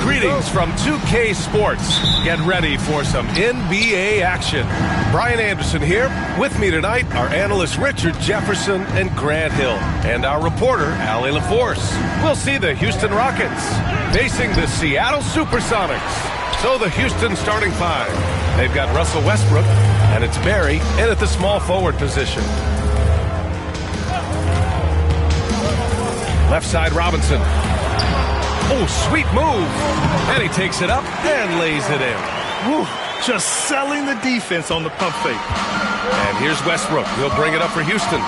Greetings from 2K Sports. Get ready for some NBA action. Brian Anderson here. With me tonight are analysts Richard Jefferson and Grant Hill, and our reporter, Allie LaForce. We'll see the Houston Rockets facing the Seattle Supersonics. So the Houston starting five. They've got Russell Westbrook, and it's Barry in at the small forward position. Left side, Robinson. Oh, sweet move. And he takes it up and lays it in. Woo, just selling the defense on the pump fake. And here's Westbrook. He'll bring it up for Houston.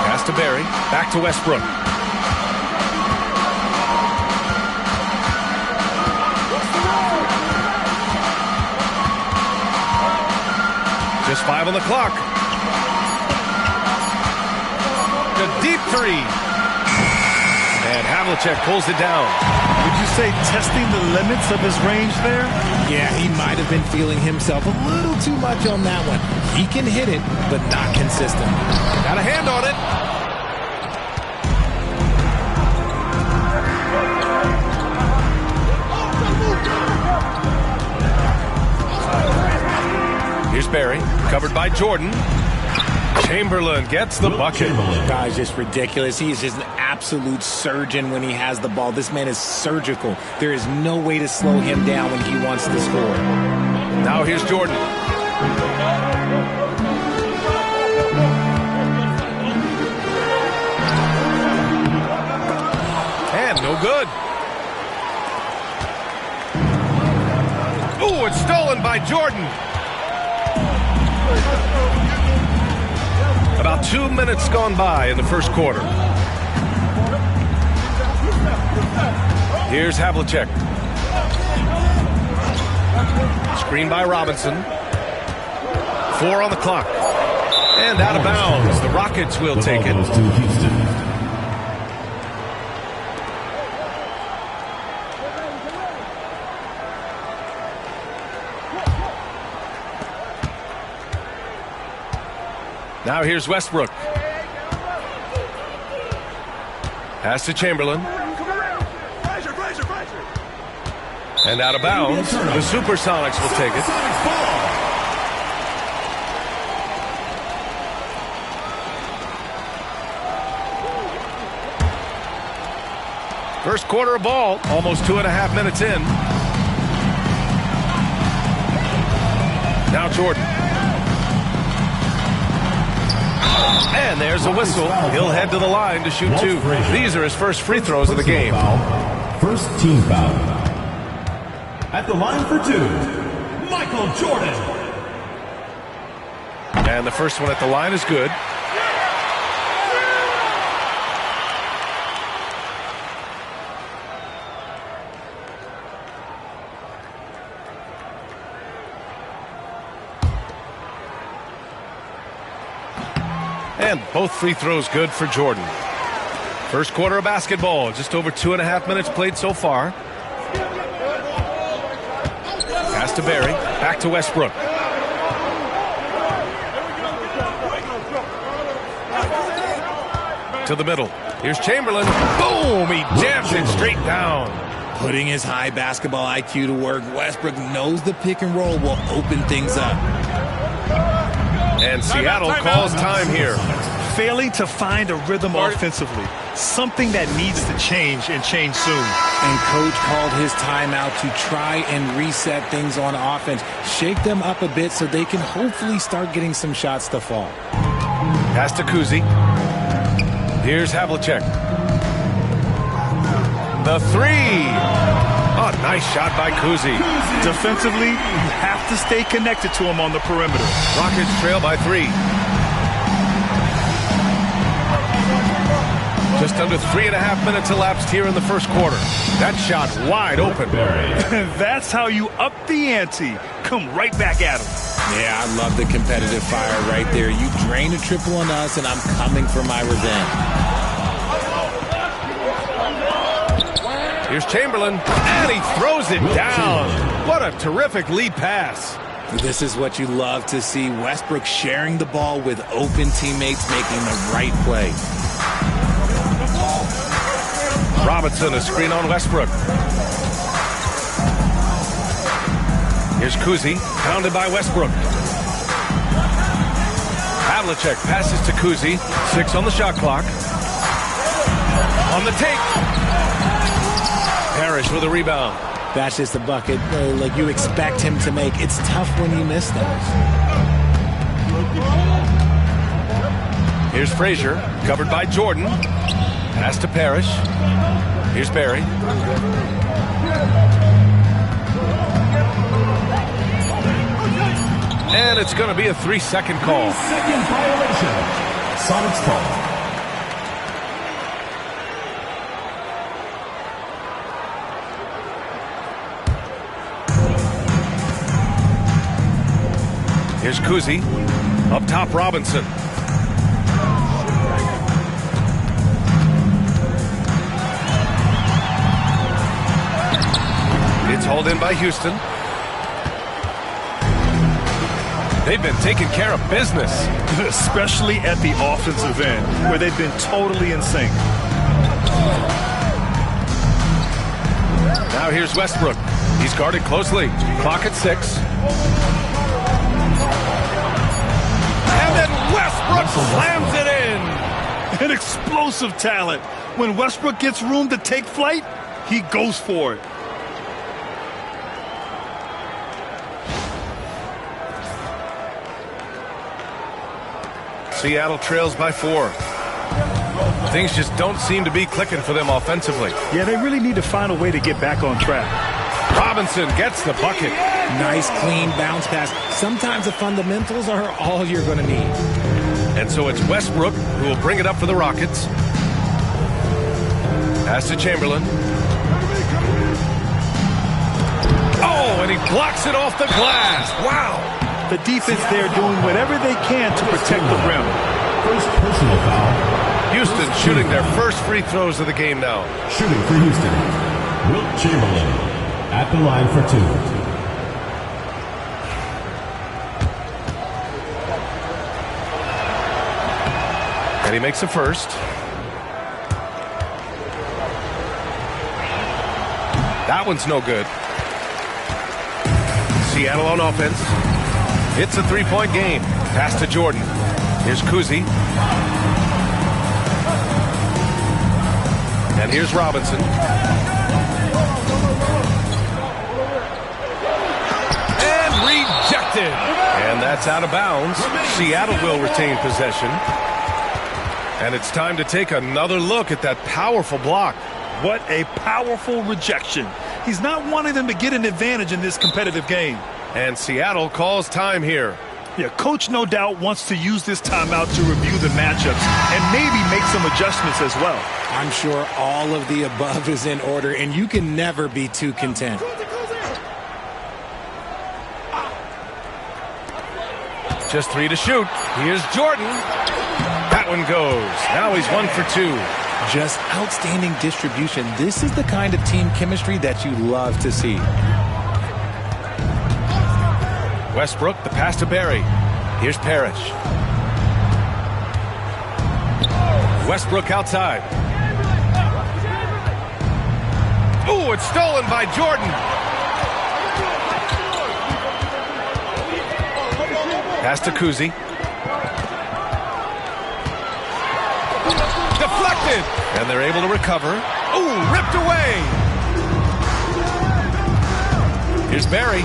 Pass to Barry. Back to Westbrook. Just 5 on the clock. The deep three. And Havlicek pulls it down. Would you say testing the limits of his range there? Yeah, he might have been feeling himself a little too much on that one. He can hit it, but not consistent. Got a hand on it. Here's Barry, covered by Jordan. Chamberlain gets the bucket. Guy's just ridiculous. He is just an absolute surgeon when he has the ball. This man is surgical. There is no way to slow him down when he wants to score. Now here's Jordan. And no good. Ooh, it's stolen by Jordan. About 2 minutes gone by in the first quarter. Here's Havlicek. Screen by Robinson. 4 on the clock. And out of bounds. The Rockets will take it. Now here's Westbrook. Pass to Chamberlain. And out of bounds. The Supersonics will take it. First quarter of ball. Almost 2.5 minutes in. Now Jordan. And there's a whistle. He'll head to the line to shoot 2. These are his first free throws of the game. First team foul. At the line for 2, Michael Jordan. And the first one at the line is good. And both free throws good for Jordan. First quarter of basketball, just over 2.5 minutes played so far. Pass to Barry, back to Westbrook. To the middle. Here's Chamberlain. Boom! He jams it straight down. Putting his high basketball IQ to work, Westbrook knows the pick and roll will open things up. And Seattle calls time here. Failing to find a rhythm offensively. Something that needs to change and change soon. And coach called his timeout to try and reset things on offense. Shake them up a bit so they can hopefully start getting some shots to fall. Pass to Kuzi. Here's Havlicek. The three. Oh, nice shot by Kuzi. Defensively, you have to stay connected to him on the perimeter. Rockets trail by 3. Just under 3.5 minutes elapsed here in the first quarter. That shot wide open. That's how you up the ante. Come right back at him. Yeah, I love the competitive fire right there. You drain a triple on us, and I'm coming for my revenge. Here's Chamberlain, and he throws it down. What a terrific lead pass. This is what you love to see. Westbrook sharing the ball with open teammates making the right play. Robinson, a screen on Westbrook. Here's Kuzi, pounded by Westbrook. Havlicek passes to Kuzi. 6 on the shot clock. On the take. Parrish with a rebound. That's just a bucket like you expect him to make. It's tough when you miss those. Here's Frazier, covered by Jordan. Pass to Parrish. Here's Barry. And it's going to be a 3-second call. 3-second violation. Sonics call. Here's Kuzi. Up top, Robinson. It's hauled in by Houston. They've been taking care of business. Especially at the offensive end, where they've been totally in sync. Now here's Westbrook. He's guarded closely. Clock at 6. And then Westbrook slams it in. An explosive talent. When Westbrook gets room to take flight, he goes for it. Seattle trails by 4. Things just don't seem to be clicking for them offensively. Yeah, they really need to find a way to get back on track. Robinson gets the bucket. Nice, clean bounce pass. Sometimes the fundamentals are all you're going to need. And so it's Westbrook who will bring it up for the Rockets. Pass to Chamberlain. Oh, and he blocks it off the glass. Wow. The defense there doing whatever they can to protect the rim. First personal foul. Houston shooting their first free throws of the game now. Shooting for Houston, Wilt Chamberlain at the line for 2. And he makes a first. That one's no good. Seattle on offense. It's a 3-point game. Pass to Jordan. Here's Kuzi. And here's Robinson. And rejected. And that's out of bounds. Seattle will retain possession. And it's time to take another look at that powerful block. What a powerful rejection. He's not wanting them to get an advantage in this competitive game. And Seattle calls time here. Yeah, coach no doubt wants to use this timeout to review the matchups and maybe make some adjustments as well. I'm sure all of the above is in order, and you can never be too content. Just 3 to shoot. Here's Jordan. That one goes. Now he's 1 for 2. Just outstanding distribution. This is the kind of team chemistry that you love to see. Westbrook, the pass to Barry. Here's Parrish. Westbrook outside. Ooh, it's stolen by Jordan. Pass to Kuzi. Deflected. And they're able to recover. Ooh, ripped away. Here's Barry.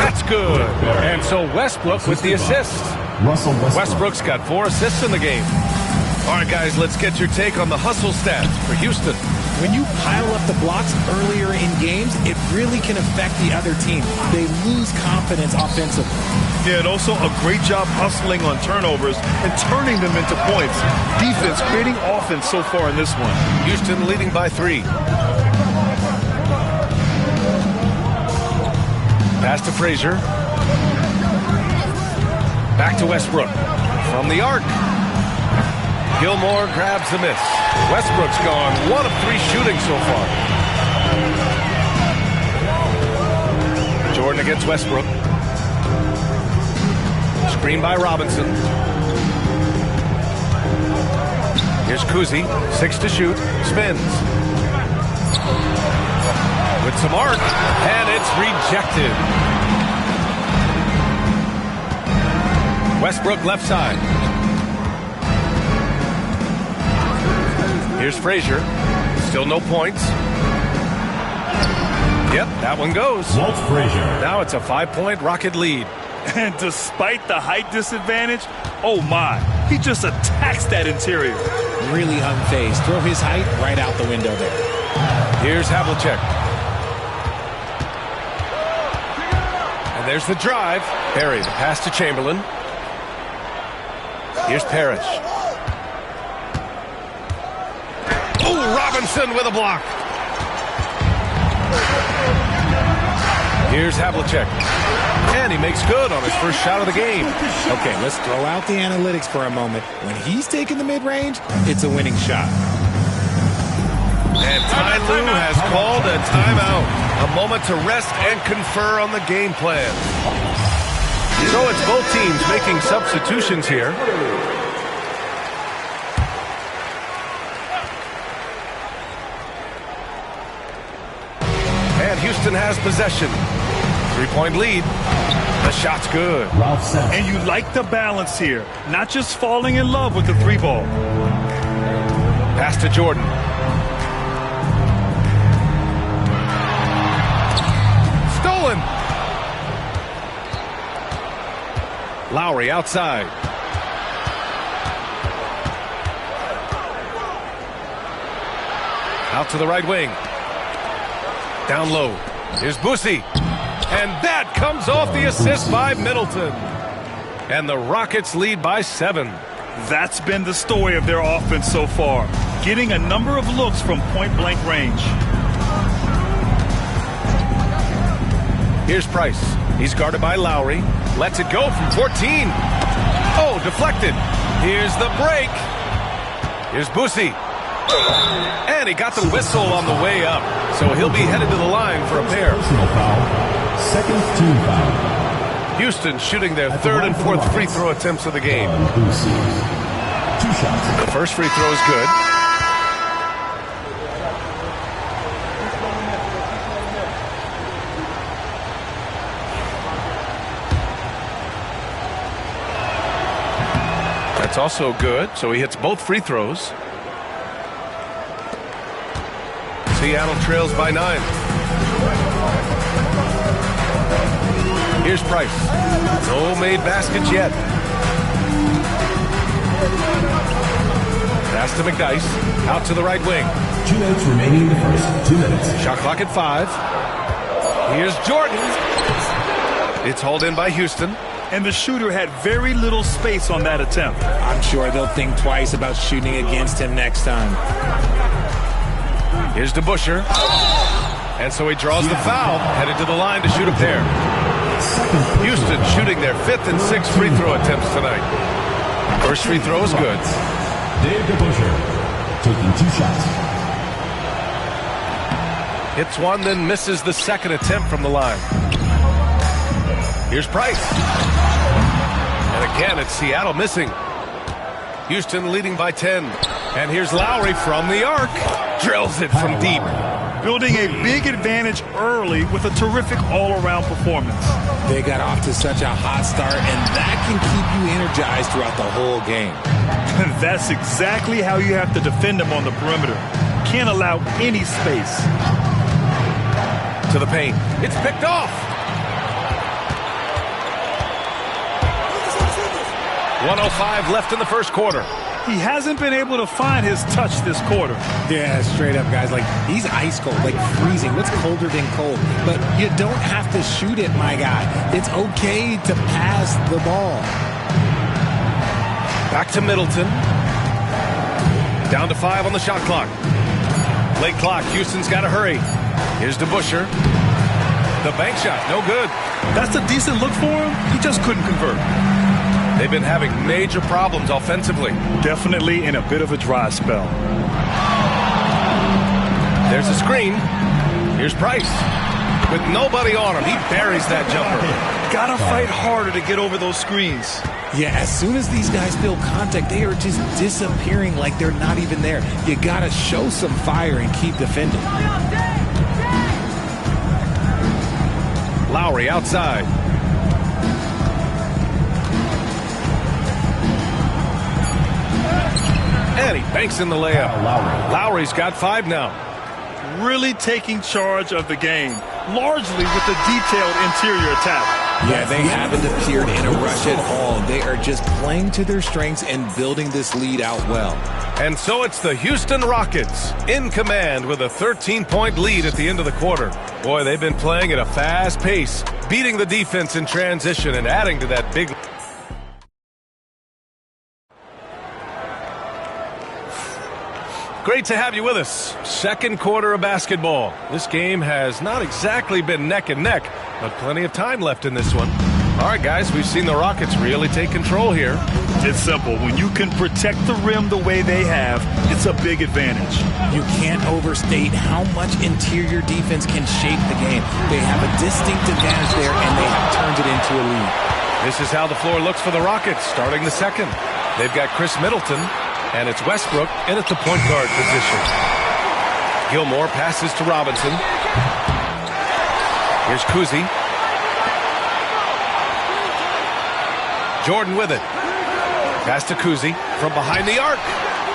That's good. And so Westbrook with the assist. Westbrook's got 4 assists in the game. All right, guys, let's get your take on the hustle stats for Houston. When you pile up the blocks earlier in games, it really can affect the other team. They lose confidence offensively. Yeah, and also a great job hustling on turnovers and turning them into points. Defense creating offense so far in this one. Houston leading by 3. Pass to Frazier. Back to Westbrook. From the arc. Gilmore grabs the miss. Westbrook's gone 1 of 3 shooting so far. Jordan against Westbrook. Screen by Robinson. Here's Kuzi, 6 to shoot, spins. With some arc, and it's rejected. Westbrook left side. Here's Frazier. Still no points. Yep, that one goes. Walt Frazier. Now it's a 5-point Rocket lead. And despite the height disadvantage, oh my, he just attacks that interior. Really unfazed. Throw his height right out the window there. Here's Havlicek. And there's the drive. Perry, the pass to Chamberlain. Here's Parrish. Oh, Robinson with a block. Here's Havlicek. And he makes good on his first shot of the game. Okay, let's throw out the analytics for a moment. When he's taking the mid-range, it's a winning shot. And Ty Lue has called a timeout. A moment to rest and confer on the game plan. So it's both teams making substitutions here. And Houston has possession. 3-point lead. The shot's good. And you like the balance here. Not just falling in love with the 3-ball. Pass to Jordan. Stolen. Lowry outside. Out to the right wing. Down low. Here's Boosie. And that comes off the assist by Middleton. And the Rockets lead by 7. That's been the story of their offense so far. Getting a number of looks from point-blank range. Here's Price. He's guarded by Lowry. Lets it go from 14. Oh, deflected. Here's the break. Here's Boosie. And he got the whistle on the way up. So he'll be headed to the line for a pair. Personal foul. Second team foul. Houston shooting their third and fourth free throw attempts of the game. 2 shots. The first free throw is good. That's also good, so he hits both free throws. Seattle trails by 9. Here's Price. No made baskets yet. Pass to McDyess. Out to the right wing. 2 minutes remaining in the first. 2 minutes. Shot clock at 5. Here's Jordan. It's hauled in by Houston. And the shooter had very little space on that attempt. I'm sure they'll think twice about shooting against him next time. Here's DeBusschere. And so he draws the foul, headed to the line to shoot a pair. Houston shooting their 5th and 6th free throw attempts tonight. First free throw is good. Dave DeBusschere taking 2 shots. Hits one, then misses the second attempt from the line. Here's Price. And again, it's Seattle missing. Houston leading by 10. And here's Lowry from the arc. Drills it from deep. Building a big advantage early with a terrific all-around performance. They got off to such a hot start, and that can keep you energized throughout the whole game. That's exactly how you have to defend them on the perimeter. Can't allow any space. To the paint. It's picked off. 1:05 left in the first quarter. He hasn't been able to find his touch this quarter. Yeah, straight up, guys. Like, he's ice cold, like freezing. What's colder than cold? But you don't have to shoot it, my guy. It's okay to pass the ball. Back to Middleton. Down to 5 on the shot clock. Late clock. Houston's got to hurry. Here's DeBusschere. The bank shot, no good. That's a decent look for him. He just couldn't convert. They've been having major problems offensively. Definitely in a bit of a dry spell. There's a screen. Here's Price. With nobody on him, he buries that jumper. Gotta fight harder to get over those screens. Yeah, as soon as these guys feel contact, they are just disappearing like they're not even there. You gotta show some fire and keep defending. Lowry outside. And he banks in the layup. Lowry's got 5 now. Really taking charge of the game, largely with the detailed interior attack. Yeah, they haven't appeared in a rush at all. They are just playing to their strengths and building this lead out well. And so it's the Houston Rockets in command with a 13-point lead at the end of the quarter. Boy, they've been playing at a fast pace, beating the defense in transition and adding to that big... Great to have you with us. Second quarter of basketball. This game has not exactly been neck and neck, but plenty of time left in this one. All right, guys, we've seen the Rockets really take control here. It's simple. When you can protect the rim the way they have, it's a big advantage. You can't overstate how much interior defense can shape the game. They have a distinct advantage there, and they have turned it into a lead. This is how the floor looks for the Rockets starting the second. They've got Chris Middleton, and it's Westbrook in at the point guard position. Gilmore passes to Robinson. Here's Kuzi. Jordan with it. Pass to Kuzi from behind the arc.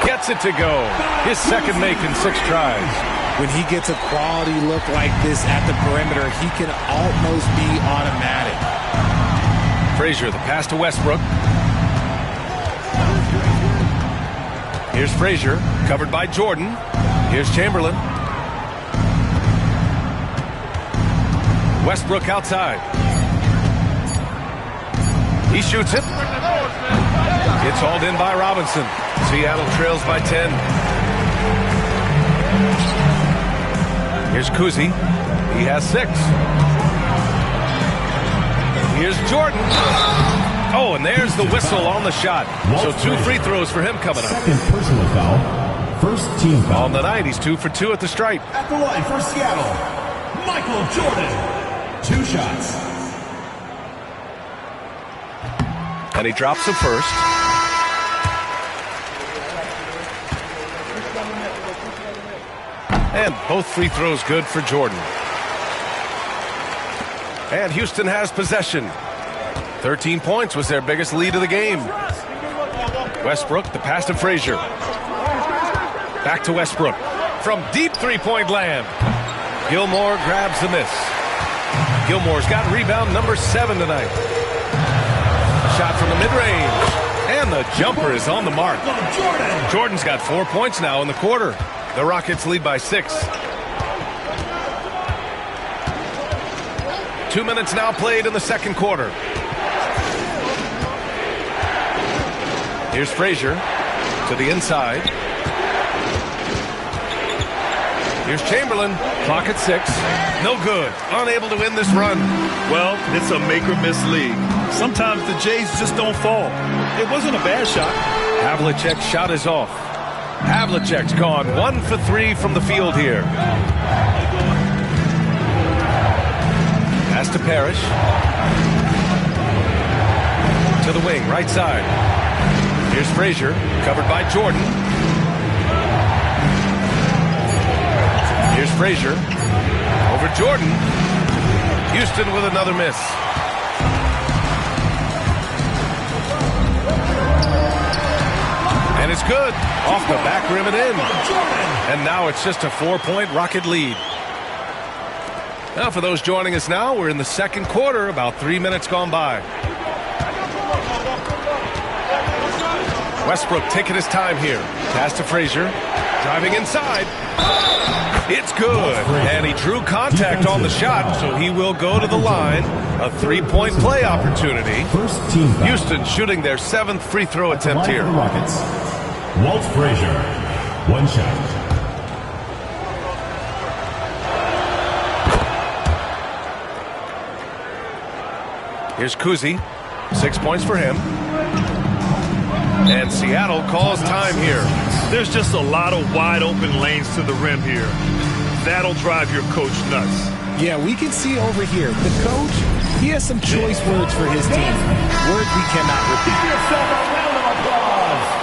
Gets it to go. His second make in 6 tries. When he gets a quality look like this at the perimeter, he can almost be automatic. Frazier, the pass to Westbrook. Here's Frazier, covered by Jordan. Here's Chamberlain. Westbrook outside. He shoots it. It's hauled in by Robinson. Seattle trails by 10. Here's Kuzi. He has 6. Here's Jordan. Oh, and there's the whistle on the shot. So 2 free throws for him coming up. Second personal foul. First team foul. On the night, he's 2 for 2 at the stripe. At the line for Seattle, Michael Jordan. 2 shots. And he drops the first. And both free throws good for Jordan. And Houston has possession. 13 points was their biggest lead of the game. Westbrook, the pass to Frazier. Back to Westbrook. From deep three-point land. Gilmore grabs the miss. Gilmore's got rebound number 7 tonight. Shot from the mid-range. And the jumper is on the mark. Jordan's got 4 points now in the quarter. The Rockets lead by 6. 2 minutes now played in the second quarter. Here's Frazier to the inside. Here's Chamberlain. Clock at 6. No good. Unable to win this run. Well, it's a make-or-miss league. Sometimes the Jays just don't fall. It wasn't a bad shot. Havlicek's shot is off. Havlicek's gone 1 for 3 from the field here. Pass to Parrish. To the wing, right side. Here's Frazier, covered by Jordan. Here's Frazier. Over Jordan. Houston with another miss. And it's good. Off the back rim and in. And now it's just a 4-point Rocket lead. Now for those joining us now, we're in the second quarter, about 3 minutes gone by. Westbrook taking his time here. Pass to Frazier. Driving inside. It's good. And he drew contact on the shot, so he will go to the line. A 3-point play opportunity. First team foul. Houston shooting their 7th free throw attempt here. The Rockets. Walt Frazier. 1 shot. Here's Kuzi. 6 points for him. And Seattle calls time here. There's just a lot of wide open lanes to the rim here. that'll drive your coach nuts. Yeah, we can see over here, the coach, he has some choice words for his team. Words we cannot repeat. Give yourself a round of applause.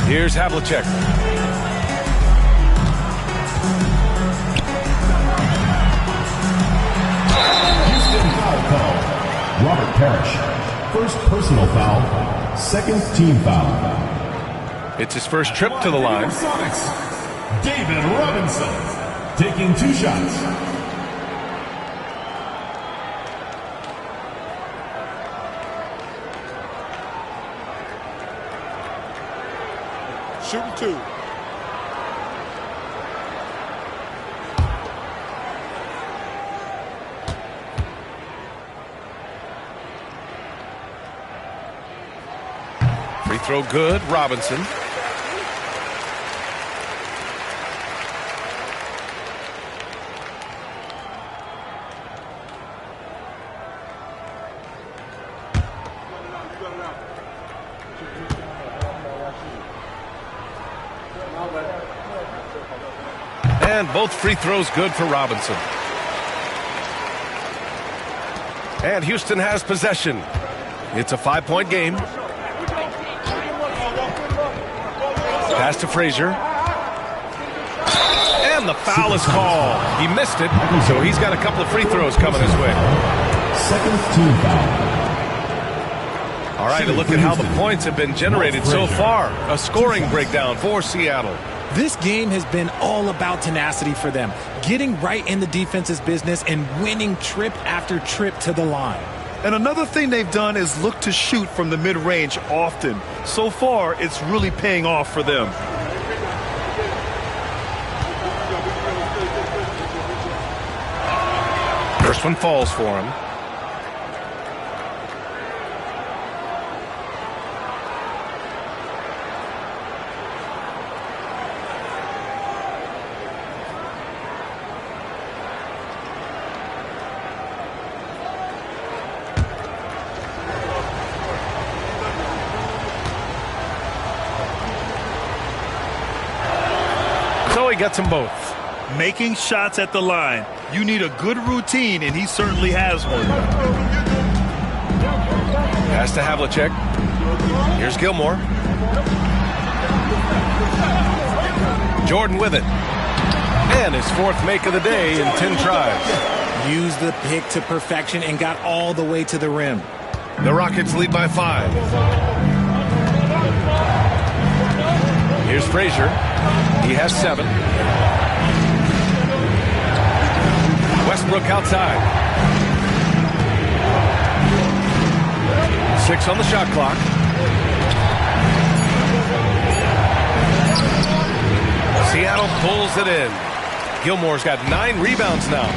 Here's Havlicek. Houston foul call. Robert Parrish. First personal foul. Second team foul. It's his first trip to the line. Sonics. David Robinson. Taking 2 shots. Shooting 2. Free throw good, Robinson. And both free throws good for Robinson. And Houston has possession. It's a 5-point game. Pass to Frazier. And the foul is called. He missed it, so he's got a couple of free throws coming his way. Second team foul. All right, a look at how the points have been generated so far. A scoring breakdown for Seattle. This game has been all about tenacity for them, getting right in the defense's business and winning trip after trip to the line. And another thing they've done is look to shoot from the mid-range often. So far, it's really paying off for them. First one falls for him. So he gets them both. Making shots at the line. You need a good routine, and he certainly has one. Pass to Havlicek. Here's Gilmore. Jordan with it. And his 4th make of the day in 10 tries. Used the pick to perfection and got all the way to the rim. The Rockets lead by 5. Here's Frazier. He has 7. Westbrook outside. 6 on the shot clock. Seattle pulls it in. Gilmore's got 9 rebounds now.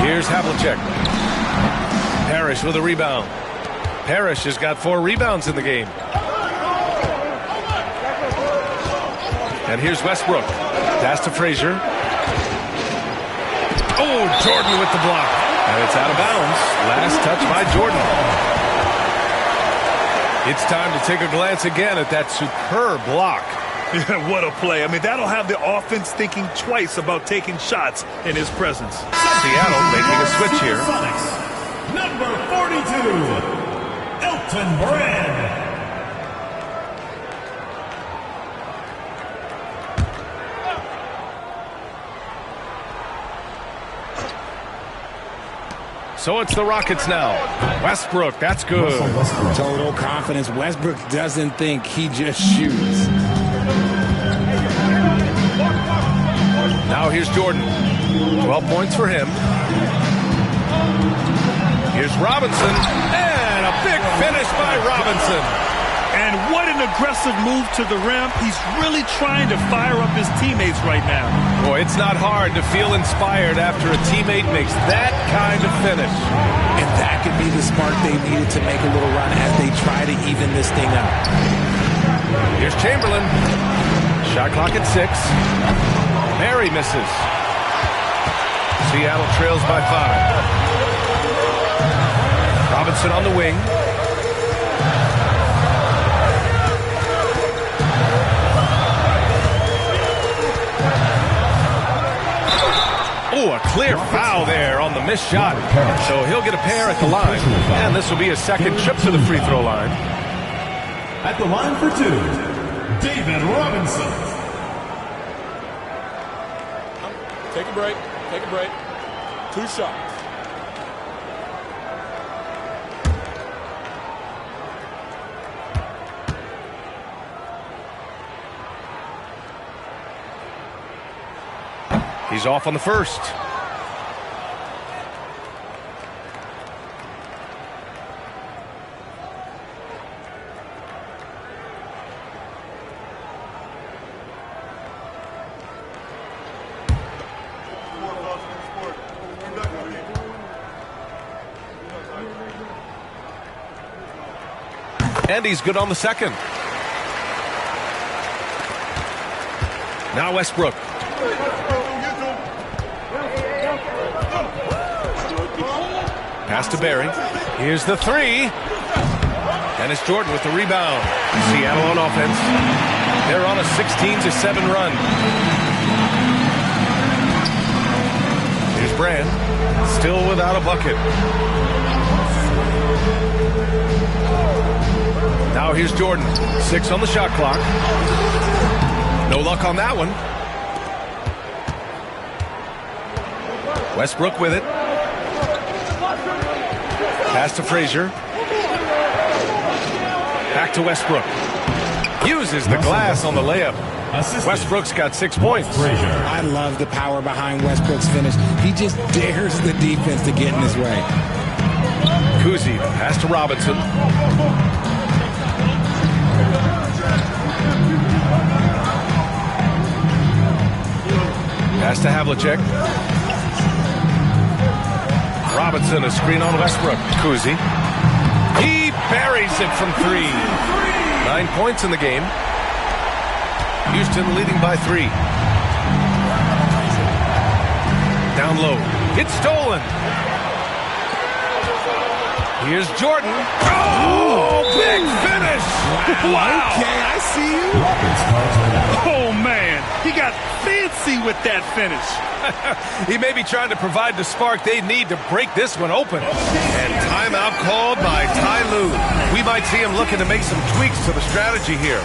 Here's Havlicek. Parrish with a rebound. Parrish has got 4 rebounds in the game. And here's Westbrook. Pass to Frazier. Oh, Jordan with the block. And it's out of bounds. Last touch by Jordan. It's time to take a glance again at that superb block. What a play. I mean, that'll have the offense thinking twice about taking shots in his presence. Seattle making a switch here. Sonics. Number 42. Elton Brand. So it's the Rockets now. Westbrook, that's good. Total confidence. Westbrook doesn't think, he just shoots. Now here's Jordan. 12 points for him. Here's Robinson. And a big finish by Robinson. And what an aggressive move to the rim. He's really trying to fire up his teammates right now. Boy, it's not hard to feel inspired after a teammate makes that kind of finish. And that could be the spark they needed to make a little run as they try to even this thing up. Here's Chamberlain. Shot clock at 6. Mary misses. Seattle trails by 5. Robinson on the wing. Oh, a clear foul there on the missed shot. So he'll get a pair at the line. And this will be his second trip to the free throw line. At the line for two, David Robinson. Take a break. Take a break. 2 shots. He's off on the first. And he's good on the second. Now Westbrook. Pass to Barry. Here's the three. And it's Jordan with the rebound. Seattle on offense. They're on a 16-7 run. Here's Brand. Still without a bucket. Now here's Jordan. 6 on the shot clock. No luck on that one. Westbrook with it. Pass to Frazier. Back to Westbrook. Uses the glass on the layup. Westbrook's got 6 points. I love the power behind Westbrook's finish. He just dares the defense to get in his way. Kuzi, pass to Robinson. Pass to Havlicek. Robinson, a screen on Westbrook. Kuzi. He buries it from 3. 9 points in the game. Houston leading by 3. Down low. It's stolen. Here's Jordan. Oh, big finish. Wow. Okay, I see you. Oh, man. He got fancy with that finish. He may be trying to provide the spark they need to break this one open. And timeout called by Ty Lue. We might see him looking to make some tweaks to the strategy here.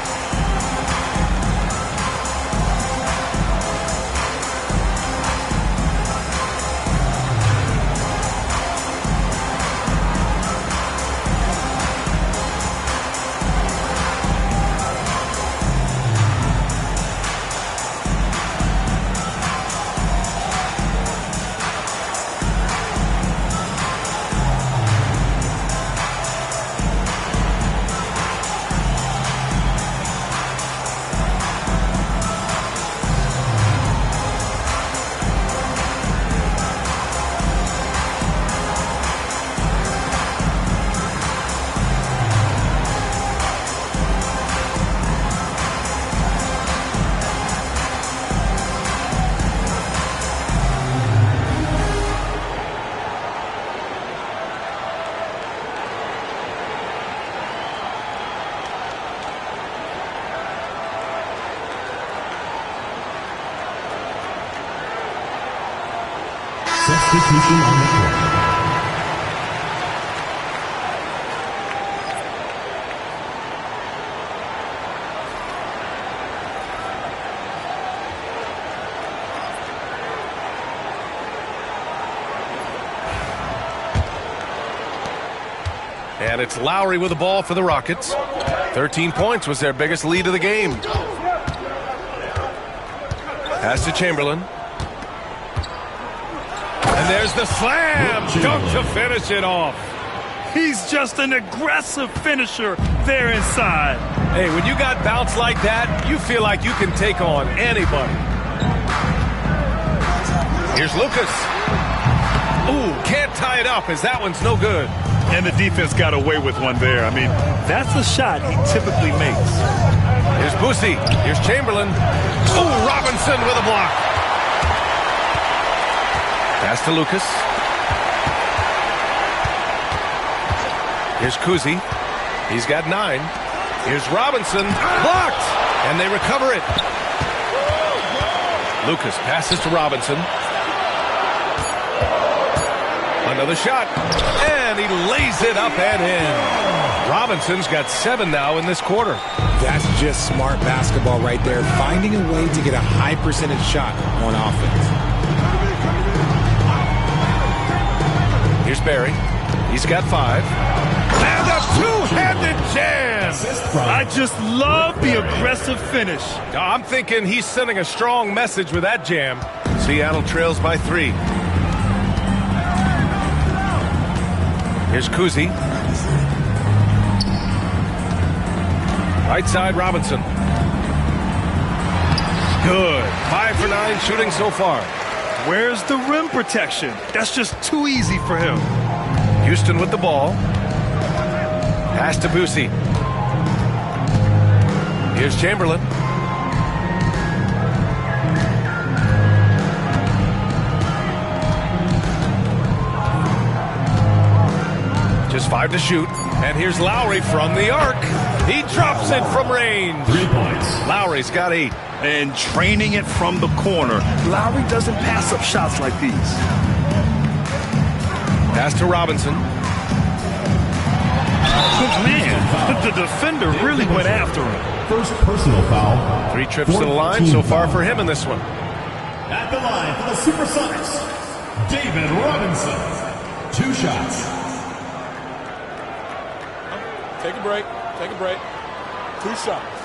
Substitution on the court. And it's Lowry with the ball for the Rockets. 13 points was their biggest lead of the game. Pass to Chamberlain. And there's the slam dunk to finish it off. He's just an aggressive finisher there inside. Hey, when you got bounce like that, you feel like you can take on anybody. Here's Lucas. Ooh, can't tie it up as that one's no good. And the defense got away with one there. I mean, that's a shot he typically makes. Here's Boosie. Here's Chamberlain. Ooh, Robinson with a block. Pass to Lucas. Here's Kuzi. He's got 9. Here's Robinson. Blocked. And they recover it. Lucas passes to Robinson. Another shot. And he lays it up and in. Robinson's got 7 now in this quarter. That's just smart basketball right there. Finding a way to get a high percentage shot on offense. Here's Barry. He's got 5. And a two-handed jam. I just love the aggressive finish. I'm thinking he's sending a strong message with that jam. Seattle trails by 3. Here's Kuzi. Right side, Robinson. Good. 5 for 9 shooting so far. Where's the rim protection? That's just too easy for him. Houston with the ball. Pass to Boosie. Here's Chamberlain. Just 5 to shoot. And here's Lowry from the arc. He drops it from range. 3 points. Lowry's got 8. And training it from the corner. Lowry doesn't pass up shots like these. Pass to Robinson. Man, the defender really went after him. First personal foul. 3 trips to the line so far for him in this one. At the line for the Supersonics, David Robinson. 2 shots. Take a break. Take a break. 2 shots.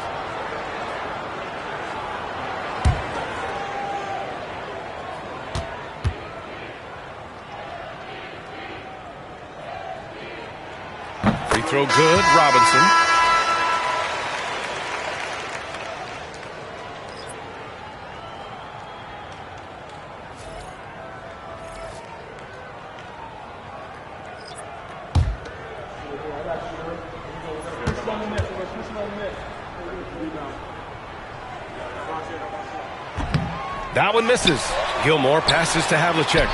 Free throw good, Robinson. That one misses. Gilmore passes to Havlicek.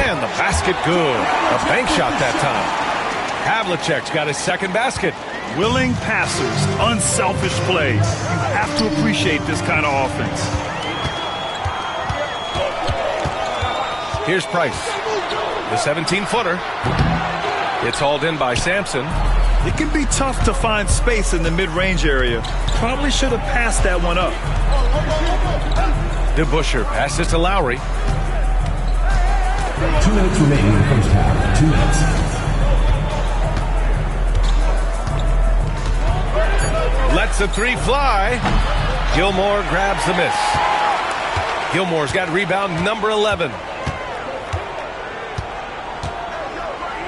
And the basket good. A bank shot that time. Havlicek's got his second basket. Willing passers, unselfish play. You have to appreciate this kind of offense. Here's Price. The 17-footer. It's hauled in by Sampson. It can be tough to find space in the mid-range area. Probably should have passed that one up. DeBusschere passes to Lowry. 2 minutes remaining in the first half. 2 minutes. Lets the 3 fly. Gilmore grabs the miss. Gilmore's got rebound number 11.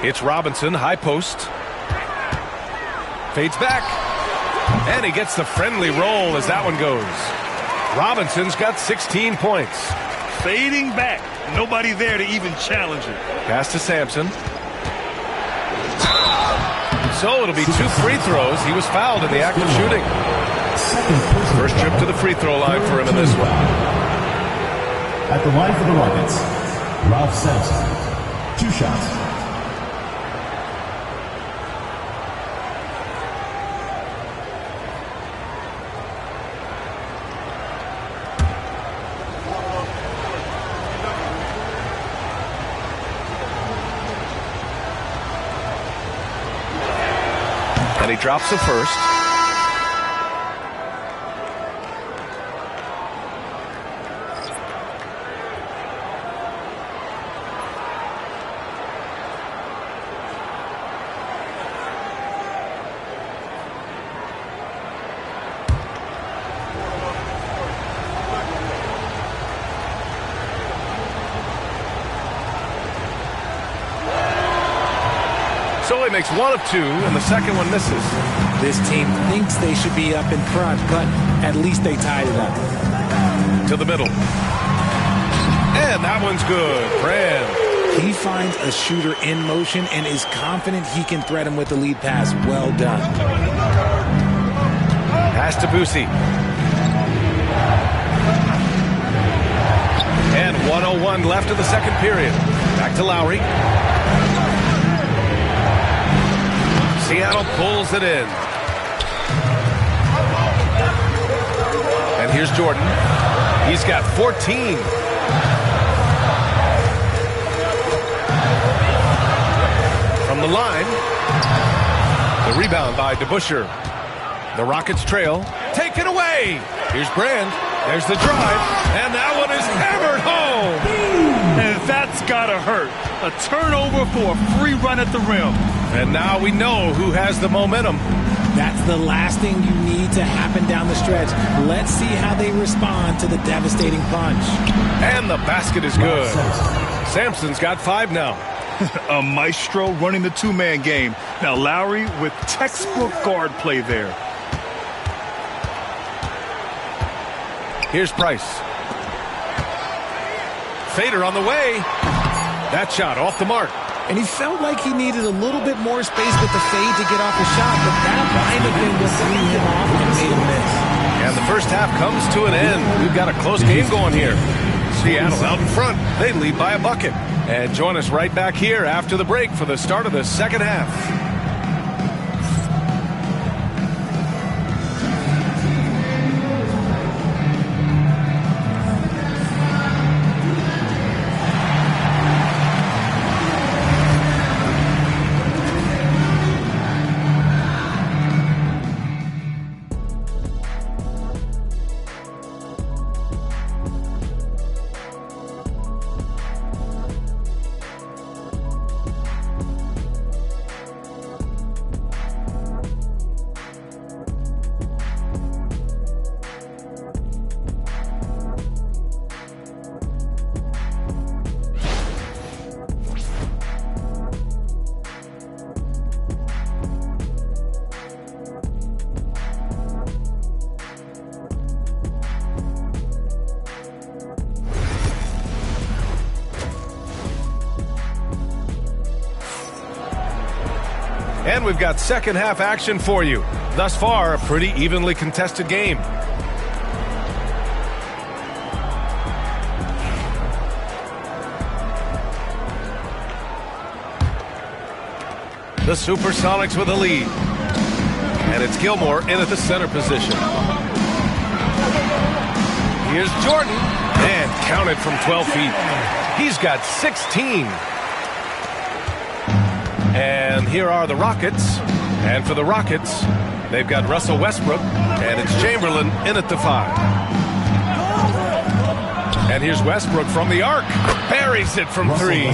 It's Robinson, high post. Fades back. And he gets the friendly roll as that one goes. Robinson's got 16 points. Fading back. Nobody there to even challenge it. Pass to Sampson. So it'll be 2 free throws. He was fouled in the act of shooting. First trip to the free throw line for him in this one. At the line for the Rockets, Ralph Sampson. 2 shots. And he drops the first. So he makes 1 of 2, and the second one misses. This team thinks they should be up in front, but at least they tied it up. To the middle. And that one's good. Brand. He finds a shooter in motion and is confident he can threat him with the lead pass. Well done. Pass to Boosie. And 1:01 left of the second period. Back to Lowry. Seattle pulls it in. And here's Jordan. He's got 14. From the line. The rebound by DeBusschere. The Rockets trail. Taken away. Here's Brand. There's the drive. And that one is hammered home. And that's gotta hurt. A turnover for a free run at the rim. And now we know who has the momentum. That's the last thing you need to happen down the stretch. Let's see how they respond to the devastating punch. And the basket is good. Sampson's got 5 now. A maestro running the two-man game. Now Lowry with textbook guard play there. Here's Price. Fader on the way. That shot off the mark. And he felt like he needed a little bit more space with the fade to get off the shot, but that might have been what threw him off and made him miss. And the first half comes to an end. We've got a close game going here. Seattle out in front. They lead by a bucket. And join us right back here after the break for the start of the second half. And we've got second half action for you. Thus far, a pretty evenly contested game. The Supersonics with a lead. And it's Gilmore in at the center position. Here's Jordan. And counted from 12 feet. He's got 16. And here are the Rockets. And for the Rockets, they've got Russell Westbrook. And it's Chamberlain in at the 5. And here's Westbrook from the arc. Buries it from 3.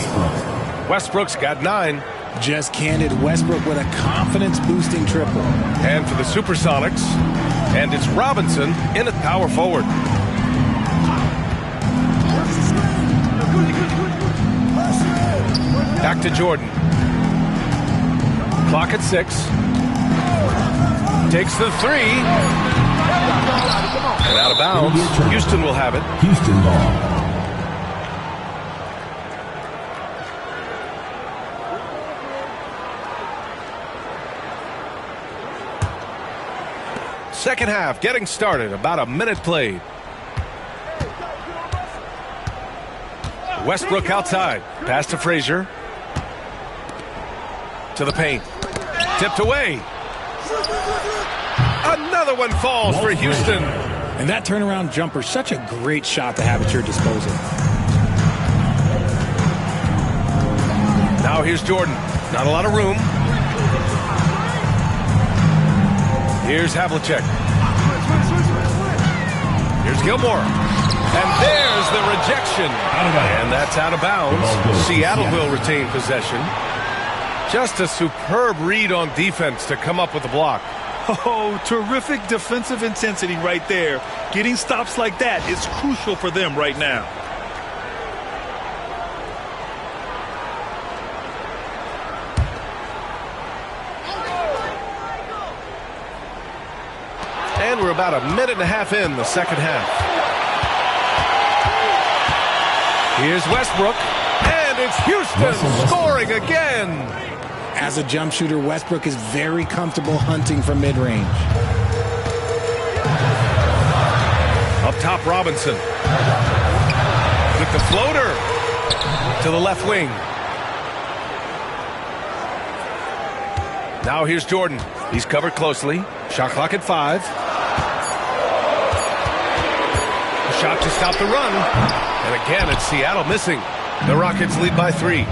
Westbrook's got 9. Just candid Westbrook with a confidence-boosting triple. And for the Supersonics, and it's Robinson in at power forward. Back to Jordan. Clock at 6. Takes the 3. And out of bounds. Houston will have it. Houston ball. Second half getting started. About a minute played. Westbrook outside. Pass to Frazier. To the paint. Tipped away. Another one falls for Houston. And that turnaround jumper, such a great shot to have at your disposal. Now here's Jordan. Not a lot of room. Here's Havlicek. Here's Gilmore. And there's the rejection. And that's out of bounds. Seattle will retain possession. Just a superb read on defense to come up with the block. Oh, terrific defensive intensity right there. Getting stops like that is crucial for them right now. And we're about a minute and a half in the second half. Here's Westbrook. And it's Houston scoring again. As a jump shooter, Westbrook is very comfortable hunting from mid-range. Up top, Robinson. With the floater to the left wing. Now here's Jordan. He's covered closely. Shot clock at 5. A shot to stop the run. And again, it's Seattle missing. The Rockets lead by 3.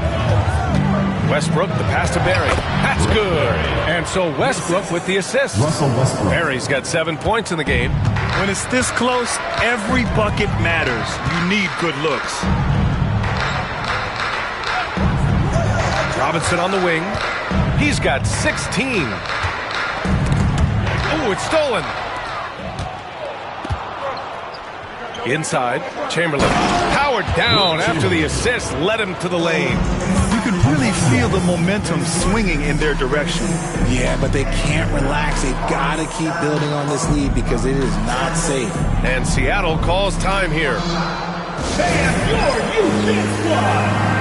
Westbrook, the pass to Barry. That's good. And so Westbrook with the assist. Russell Westbrook. Barry's got 7 points in the game. When it's this close, every bucket matters. You need good looks. Robinson on the wing. He's got 16. Oh, it's stolen. Inside, Chamberlain. Powered down after the assist led him to the lane. You can really feel the momentum swinging in their direction. Yeah, but they can't relax. They've got to keep building on this lead because it is not safe. And Seattle calls time here. And your Houston squad.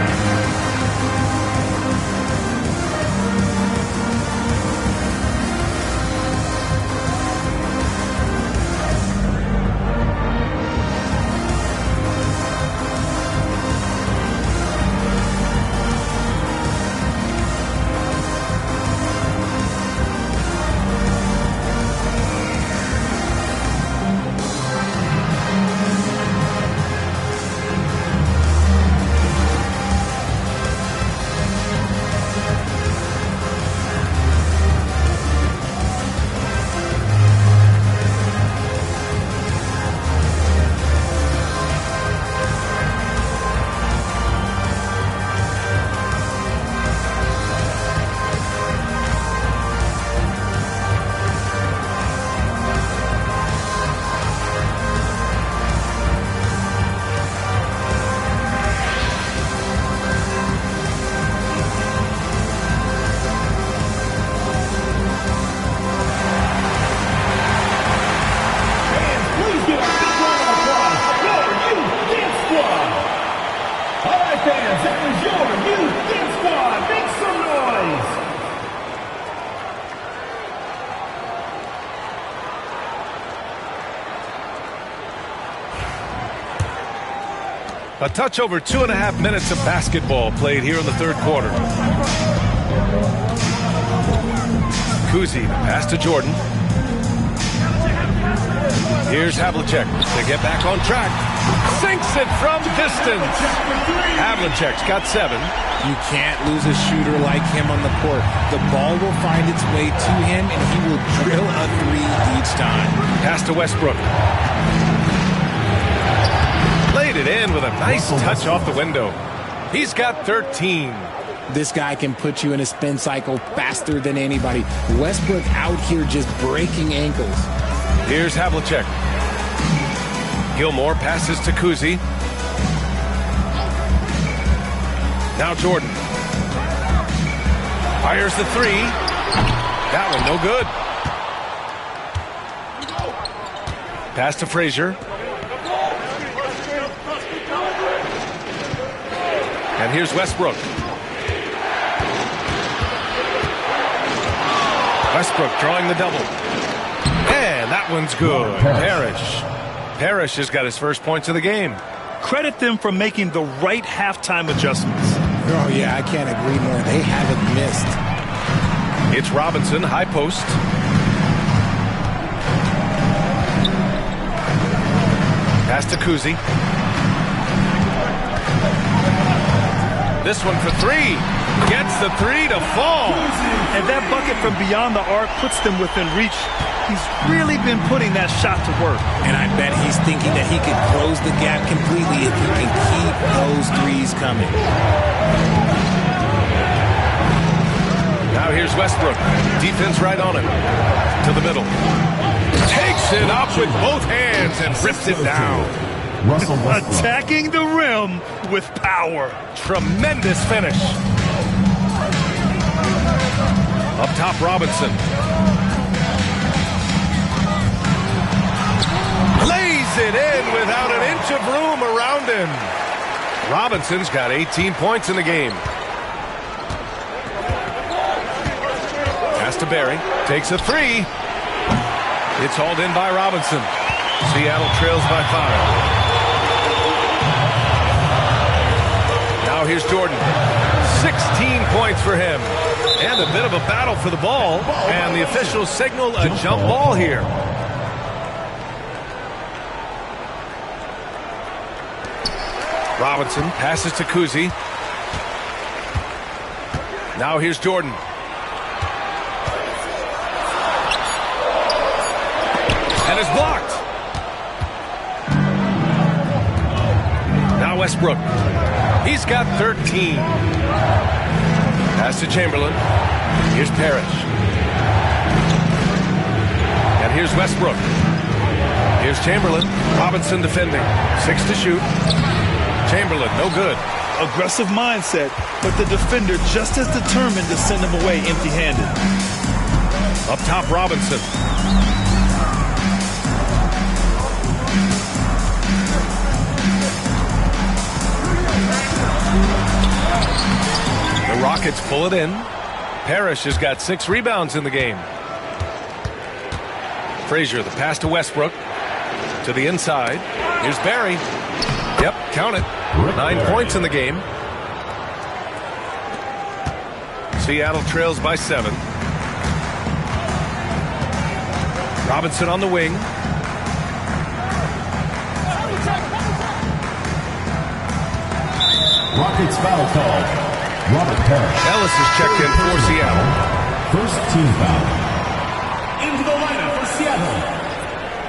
A touch over 2.5 minutes of basketball played here in the third quarter. Kuzi, pass to Jordan. Here's Havlicek to get back on track. Sinks it from distance. Havlicek's got 7. You can't lose a shooter like him on the court. The ball will find its way to him, and he will drill a 3 each time. Pass to Westbrook. Laid it in with a nice touch off the window. He's got 13. This guy can put you in a spin cycle faster than anybody. Westbrook out here just breaking ankles. Here's Havlicek. Gilmore passes to Kuzi. Now Jordan. Fires the 3. That one no good. Pass to Frazier. And here's Westbrook. Westbrook drawing the double. And that one's good. Parrish has got his first points of the game. Credit them for making the right halftime adjustments. Oh, yeah, I can't agree more. They haven't missed. It's Robinson, high post. Pass to Kuzi. This one for 3. Gets the 3 to fall. And that bucket from beyond the arc puts them within reach. He's really been putting that shot to work. And I bet he's thinking that he could close the gap completely if he can keep those 3s coming. Now here's Westbrook. Defense right on him. To the middle. Takes it up with both hands and rips it down. Russell Westbrook. Attacking the rim with power. Tremendous finish. Up top, Robinson. Lays it in without an inch of room around him. Robinson's got 18 points in the game. Pass to Barry. Takes a 3. It's hauled in by Robinson. Seattle trails by 5. Now here's Jordan. 16 points for him. And a bit of a battle for the ball. And the officials signal a jump ball here. Robinson passes to Kuzi. Now here's Jordan. And it's blocked. Now Westbrook. He's got 13. Pass to Chamberlain. Here's Parrish. And here's Westbrook. Here's Chamberlain. Robinson defending. 6 to shoot. Chamberlain, no good. Aggressive mindset, but the defender just as determined to send him away empty-handed. Up top, Robinson. The Rockets pull it in. Parrish has got 6 rebounds in the game. Frazier, the pass to Westbrook. To the inside. Here's Barry. Yep, count it. 9 points in the game. Seattle trails by 7. Robinson on the wing. Rockets foul call. Robert Parrish. Ellis is checked in for Seattle. First team foul. Into the lineup for Seattle.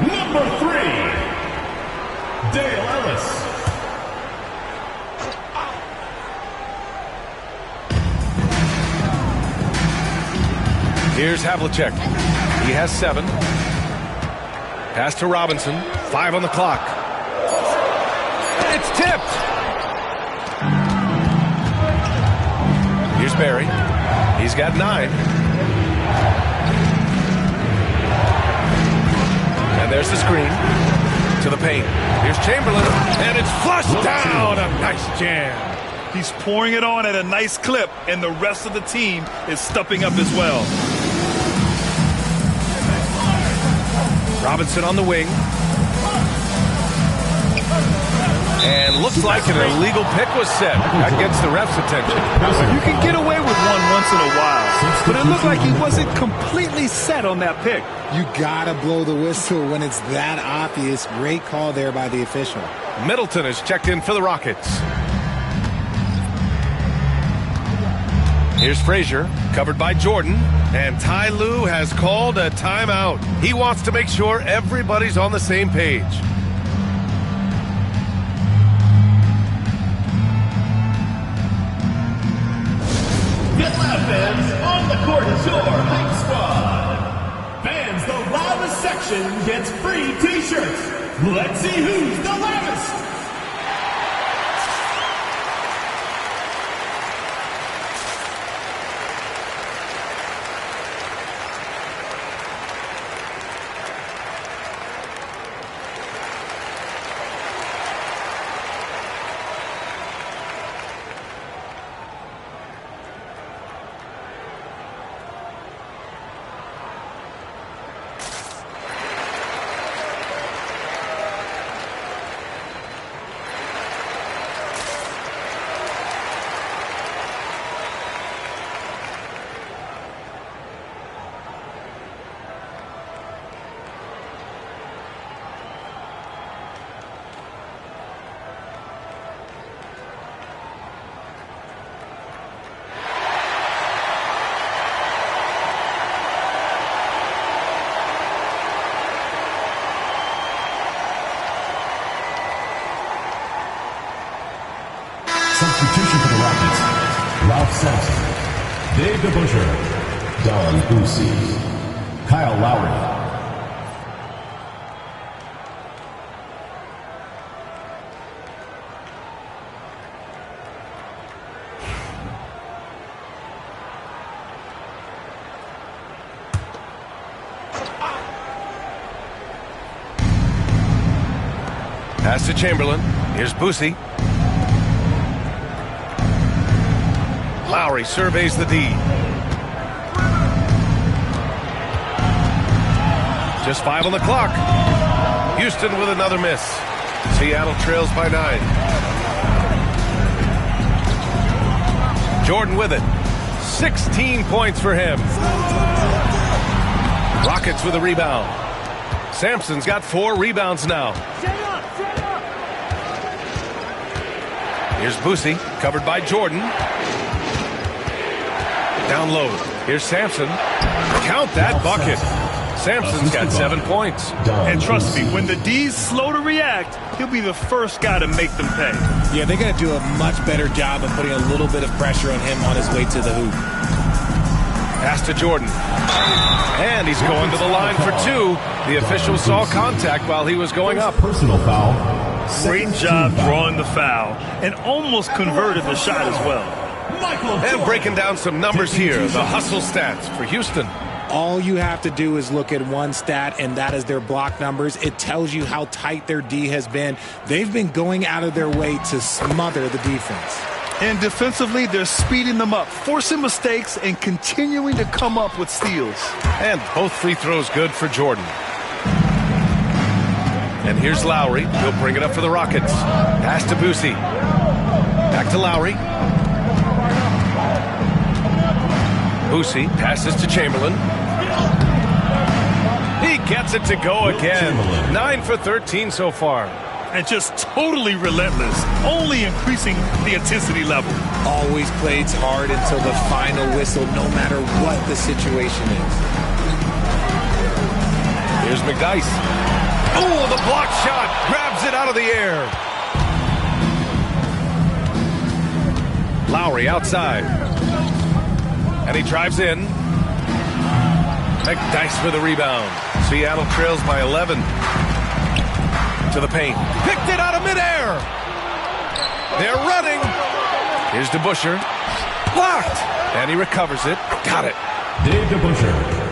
Number 3, Dale Ellis. Here's Havlicek. He has 7. Pass to Robinson. 5 on the clock. It's tipped. Here's Barry. He's got 9. And there's the screen. To the paint. Here's Chamberlain. And it's flushed down. A nice jam. He's pouring it on at a nice clip, and the rest of the team is stepping up as well. Robinson on the wing. And looks like an illegal pick was set. That gets the ref's attention. You can get away with one once in a while, but it looked like he wasn't completely set on that pick. You gotta blow the whistle when it's that obvious. Great call there by the official. Middleton is checked in for the Rockets. Here's Frazier, covered by Jordan. And Ty Lue has called a timeout. He wants to make sure everybody's on the same page. Atlanta fans, on the court is your hype squad. Fans, the loudest section gets free t-shirts. Let's see who's the loudest. Substitution for the Rockets. Ralph Sampson, Dave DeBuscher, Don Boosie, Kyle Lowry. Pass to Chamberlain. Here's Boosie. Lowry surveys the D. Just 5 on the clock. Houston with another miss. Seattle trails by 9. Jordan with it. 16 points for him. Rockets with a rebound. Sampson's got 4 rebounds now. Here's Boosie, covered by Jordan. Down low. Here's Sampson. Count that bucket. Sampson's got 7 points. And trust me, when the D's slow to react, he'll be the first guy to make them pay. Yeah, they're going to do a much better job of putting a little bit of pressure on him on his way to the hoop. Pass to Jordan. And he's going to the line for 2. The official saw contact while he was going up. Personal foul. Great job drawing the foul and almost converted the shot as well. And breaking down some numbers here, the hustle stats for Houston. All you have to do is look at one stat, and that is their block numbers. It tells you how tight their D has been. They've been going out of their way to smother the defense. And defensively, they're speeding them up, forcing mistakes, and continuing to come up with steals. And both free throws good for Jordan. And here's Lowry. He'll bring it up for the Rockets. Pass to Boosie. Back to Lowry. Boosie passes to Chamberlain. He gets it to go again. 9 for 13 so far. And just totally relentless, only increasing the intensity level. Always plays hard until the final whistle, no matter what the situation is. Here's McDyess. Oh, the block shot. Grabs it out of the air. Lowry outside. And he drives in. McDyess with a rebound. Seattle trails by 11. To the paint. Picked it out of midair. They're running. Here's DeBusschere. Blocked. And he recovers it. Got it. Dave DeBusschere.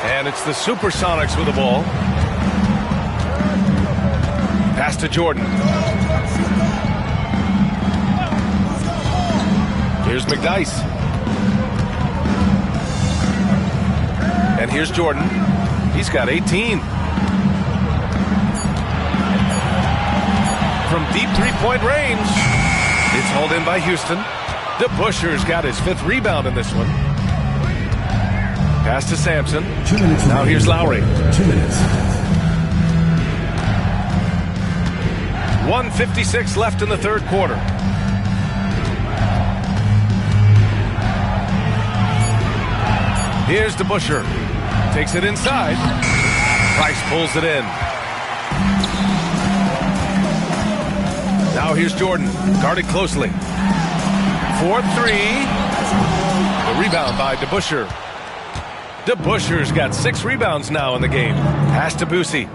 And it's the Supersonics with the ball. Pass to Jordan. Here's McDyess. And here's Jordan. He's got 18. From deep three-point range. It's hauled in by Houston. DeBusschere's got his 5th rebound in this one. Pass to Sampson. 2 minutes. Now here's Lowry. 2 minutes. 1:56 left in the 3rd quarter. Here's DeBusschere. Takes it inside. Price pulls it in. Now here's Jordan. Guarded closely. 4-3. The rebound by DeBusschere. DeBusschere's got 6 rebounds now in the game. Pass to Boosie.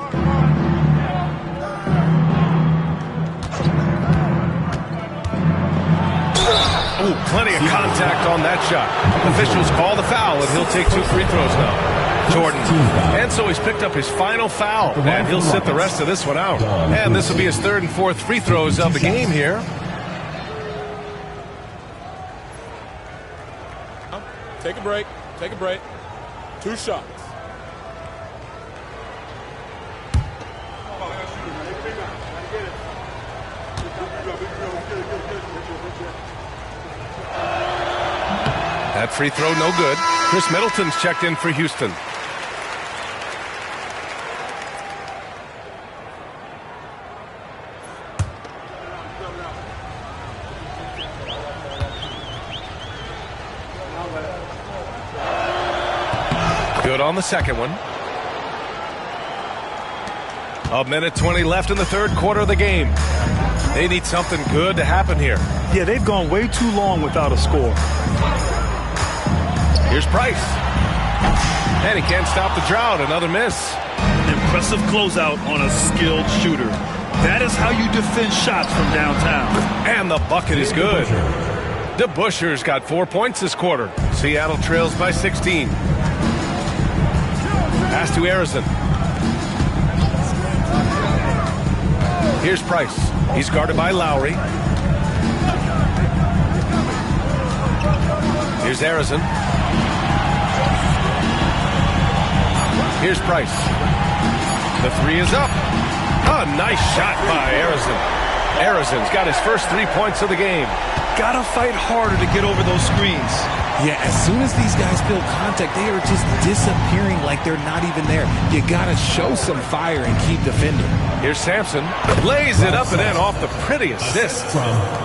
Oh, plenty of contact on that shot. Officials call the foul, and he'll take 2 free throws now. Jordan. And so he's picked up his final foul, and he'll sit the rest of this one out. And this will be his 3rd and 4th free throws of the game here. Take a break. Take a break. 2 shots. That free throw no good. Chris Middleton's checked in for Houston. Good on the second one. 1:20 left in the 3rd quarter of the game. They need something good to happen here. Yeah, they've gone way too long without a score. Here's Price. And he can't stop the drought. Another miss. Impressive closeout on a skilled shooter. That is how you defend shots from downtown. And the bucket is good. DeBusschere's got 4 points this quarter. Seattle trails by 16. Pass to Arizon. Here's Price. He's guarded by Lowry. Here's Arizon. Here's Price. The 3 is up. A nice shot by Arizon. Arizon's got his first 3 points of the game. got to fight harder to get over those screens. Yeah, as soon as these guys feel contact, they are just disappearing like they're not even there. You got to show some fire and keep defending. Here's Sampson. Lays it up and in off the pretty assist.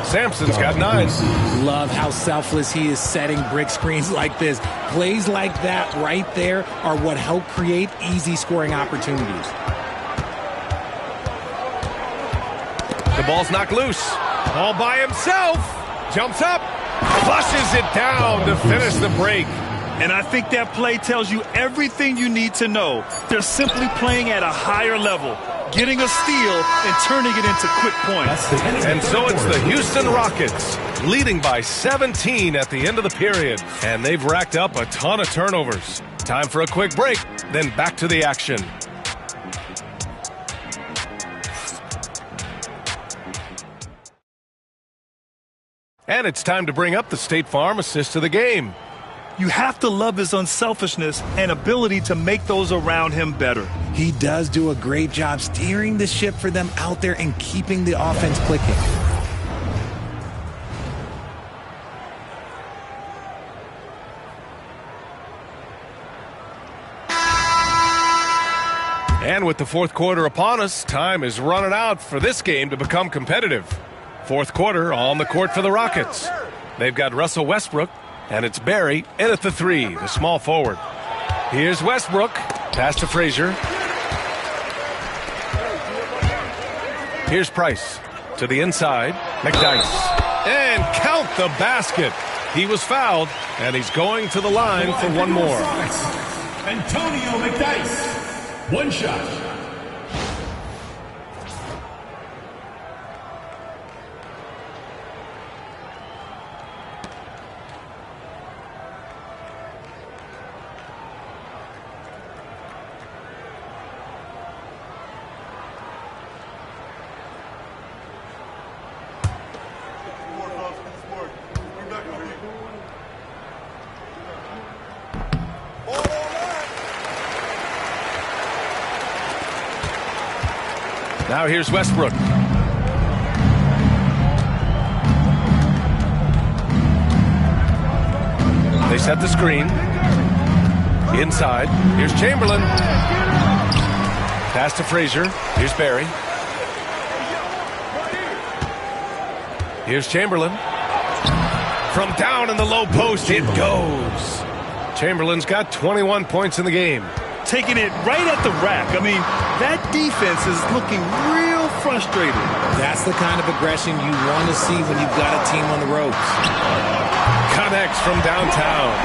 Sampson's got 9. Love how selfless he is setting brick screens like this. Plays like that right there are what help create easy scoring opportunities. The ball's knocked loose. All by himself. Jumps up. Flushes it down to finish the break. And I think that play tells you everything you need to know. They're simply playing at a higher level, getting a steal and turning it into quick points. And so it's the Houston Rockets leading by 17 at the end of the period. And they've racked up a ton of turnovers. Time for a quick break, then back to the action. And it's time to bring up the State Farm assist of the game. You have to love his unselfishness and ability to make those around him better. He does do a great job steering the ship for them out there and keeping the offense clicking. And with the fourth quarter upon us, time is running out for this game to become competitive. Fourth quarter on the court for the Rockets. They've got Russell Westbrook, and it's Barry in at the 3, the small forward. Here's Westbrook. Pass to Frazier. Here's Price to the inside. McDyess. And count the basket. He was fouled, and he's going to the line for one more. Antonio McDyess. One shot. Now here's Westbrook. They set the screen. Inside. Here's Chamberlain. Pass to Frazier. Here's Barry. Here's Chamberlain. From down in the low post, it goes. Chamberlain's got 21 points in the game. Taking it right at the rack. I mean, that defense is looking real frustrated. That's the kind of aggression you want to see when you've got a team on the ropes. Connects from downtown.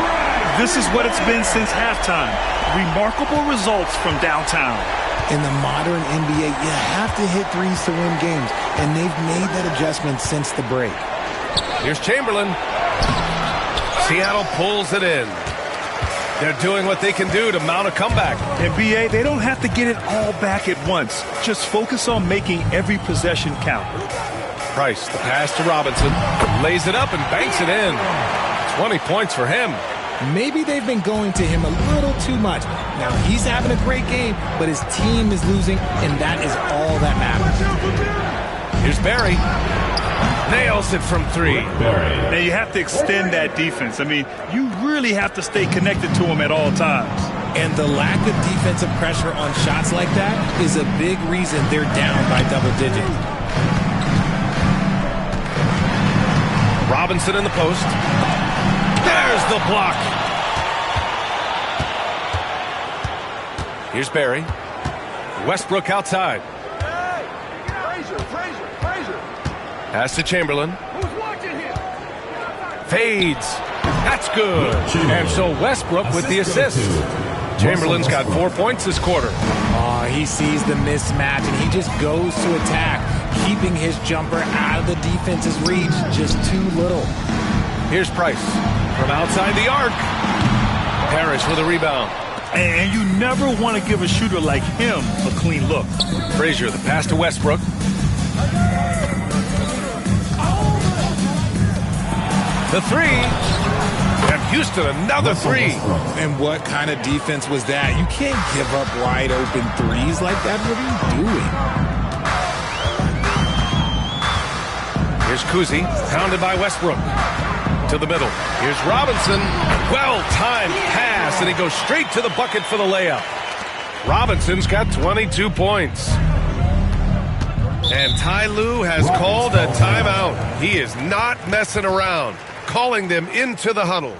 This is what it's been since halftime. Remarkable results from downtown. In the modern NBA, you have to hit threes to win games, and they've made that adjustment since the break. Here's Chamberlain. Seattle pulls it in. They're doing what they can do to mount a comeback. NBA, they don't have to get it all back at once. Just focus on making every possession count. Price, the pass to Robinson. Lays it up and banks it in. 20 points for him. Maybe they've been going to him a little too much. Now, he's having a great game, but his team is losing, and that is all that matters. Here's Barry. Nails it from 3. Now, you have to extend that defense. I mean, you really have to stay connected to him at all times. And the lack of defensive pressure on shots like that is a big reason they're down by double digits. Robinson in the post. There's the block. Here's Barry. Westbrook outside. Pass to Chamberlain. Fades. That's good. And so Westbrook with the assist. Chamberlain's got 4 points this quarter. He sees the mismatch, and he just goes to attack, keeping his jumper out of the defense's reach. Just too little. Here's Price from outside the arc. Parrish with a rebound. And you never want to give a shooter like him a clean look. Frazier, the pass to Westbrook. The 3. And Houston, another 3. And what kind of defense was that? You can't give up wide open threes like that. What are you doing? Here's Kuzi, pounded by Westbrook. To the middle. Here's Robinson. Well-timed pass, and he goes straight to the bucket for the layup. Robinson's got 22 points. And Ty Lue has called a timeout. He is not messing around, calling them into the huddle.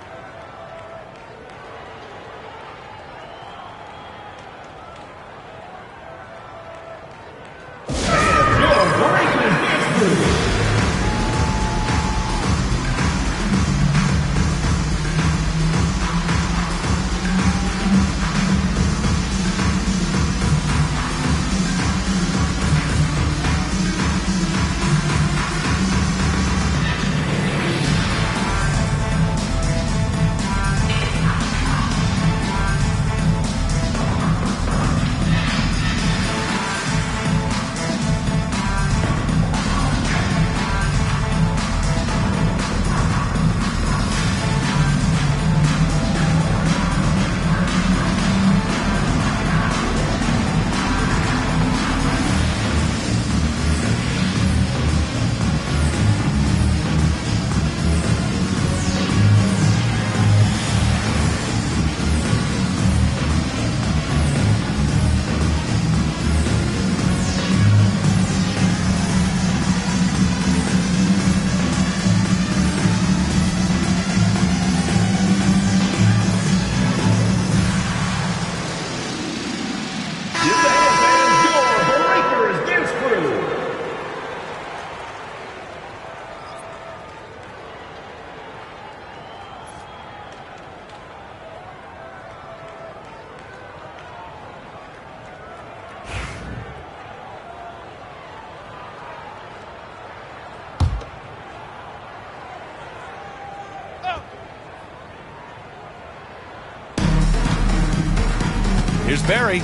Here's Barry.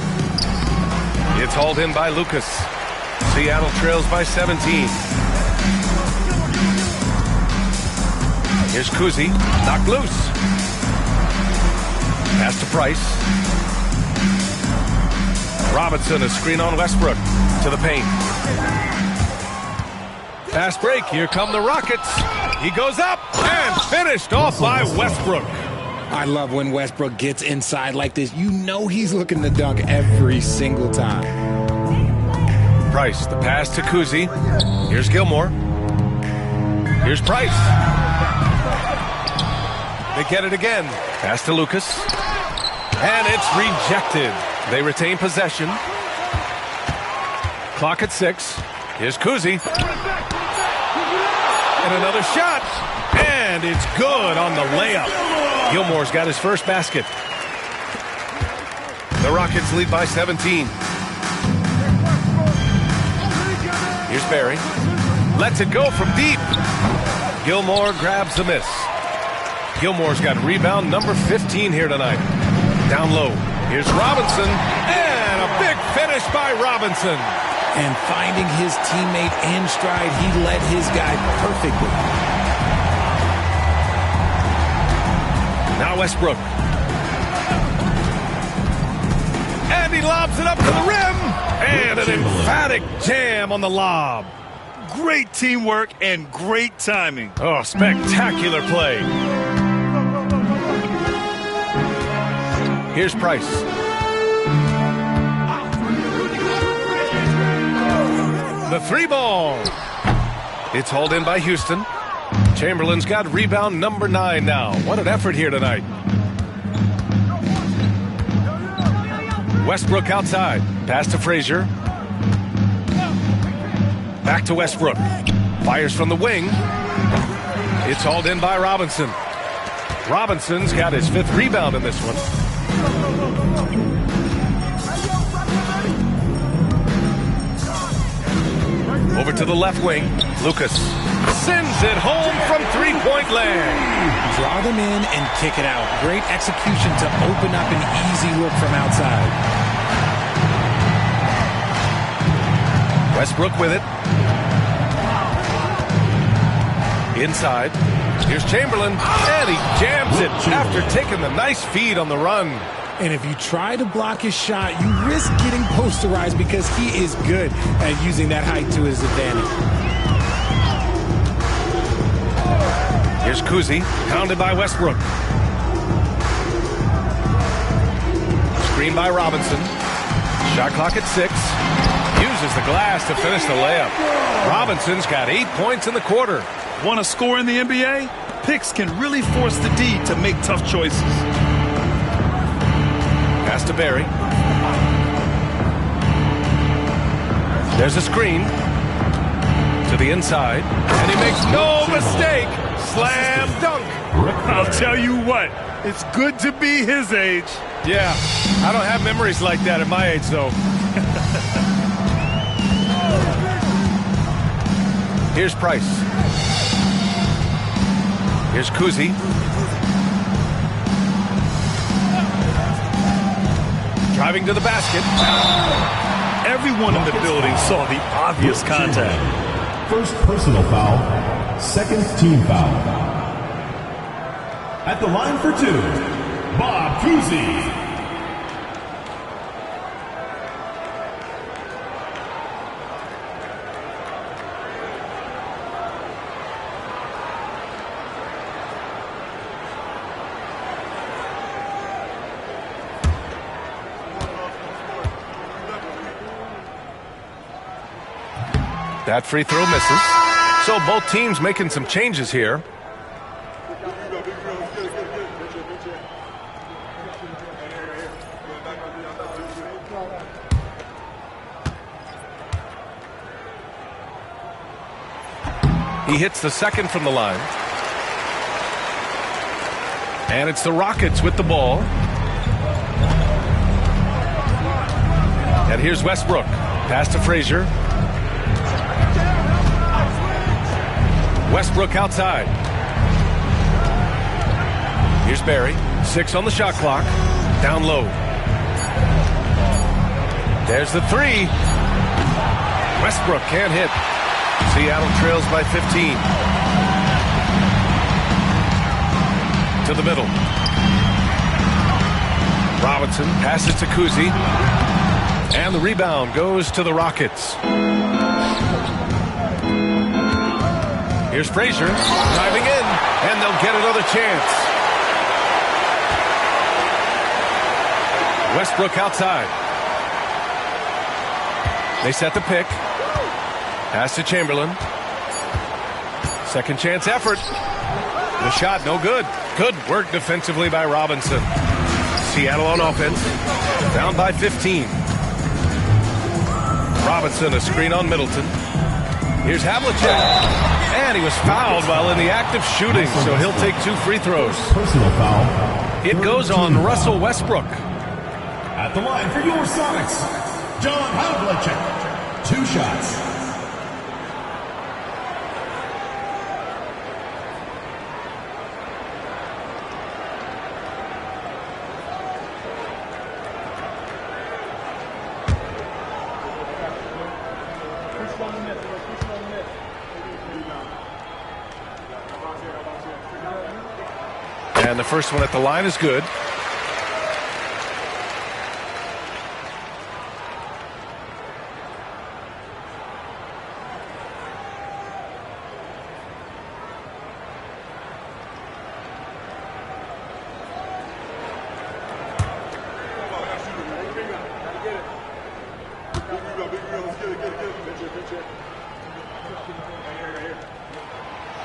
It's hauled in by Lucas. Seattle trails by 17. Here's Kuzi. Knocked loose. Pass to Price. Robinson, a screen on Westbrook. To the paint. Fast break. Here come the Rockets. He goes up and finished off by Westbrook. I love when Westbrook gets inside like this. You know he's looking to dunk every single time. Price, the pass to Kuzi. Here's Gilmore. Here's Price. They get it again. Pass to Lucas. And it's rejected. They retain possession. Clock at 6. Here's Kuzi. And another shot. And it's good on the layup. Gilmore's got his first basket. The Rockets lead by 17. Here's Barry. Lets it go from deep. Gilmore grabs the miss. Gilmore's got rebound number 15 here tonight. Down low. Here's Robinson. And a big finish by Robinson. And finding his teammate in stride, he led his guy perfectly. Now Westbrook. And he lobs it up to the rim. And an emphatic jam on the lob. Great teamwork and great timing. Oh, spectacular play. Here's Price. The 3-ball. It's hauled in by Houston. Chamberlain's got rebound number 9 now. What an effort here tonight. Westbrook outside. Pass to Frazier. Back to Westbrook. Fires from the wing. It's hauled in by Robinson. Robinson's got his 5th rebound in this one. Over to the left wing. Lucas sends it home from 3-point land. Draw them in and kick it out. Great execution to open up an easy look from outside. Westbrook with it. Inside. Here's Chamberlain. And he jams it after taking the nice feed on the run. And if you try to block his shot, you risk getting posterized because he is good at using that height to his advantage. Here's Kuzi, pounded by Westbrook. Screen by Robinson. Shot clock at 6. Uses the glass to finish the layup. Robinson's got 8 points in the quarter. Want to score in the NBA? Picks can really force the D to make tough choices. Pass to Barry. There's a screen to the inside, and he makes no mistake. Slam dunk. I'll tell you what, it's good to be his age. Yeah, I don't have memories like that at my age, though. Here's Price. Here's Kuzi. Driving to the basket. Everyone in the building saw the obvious contact. First personal foul, second team foul. At the line for 2, Bob Cousy. That free throw misses. So both teams making some changes here. He hits the second from the line. And it's the Rockets with the ball. And here's Westbrook. Pass to Frazier. Westbrook outside. Here's Barry. 6 on the shot clock. Down low. There's the 3. Westbrook can't hit. Seattle trails by 15. To the middle. Robinson passes to Kuzi. And the rebound goes to the Rockets. Here's Frazier driving in, and they'll get another chance. Westbrook outside. They set the pick. Pass to Chamberlain. Second chance effort. The shot no good. Good work defensively by Robinson. Seattle on offense. Down by 15. Robinson a screen on Middleton. Here's Havlicek. And he was fouled while in the act of shooting, so he'll take 2 free throws. Personal foul. It goes on Russell Westbrook. At the line for your Sonics, John Havlicek. 2 shots. And the first one at the line is good.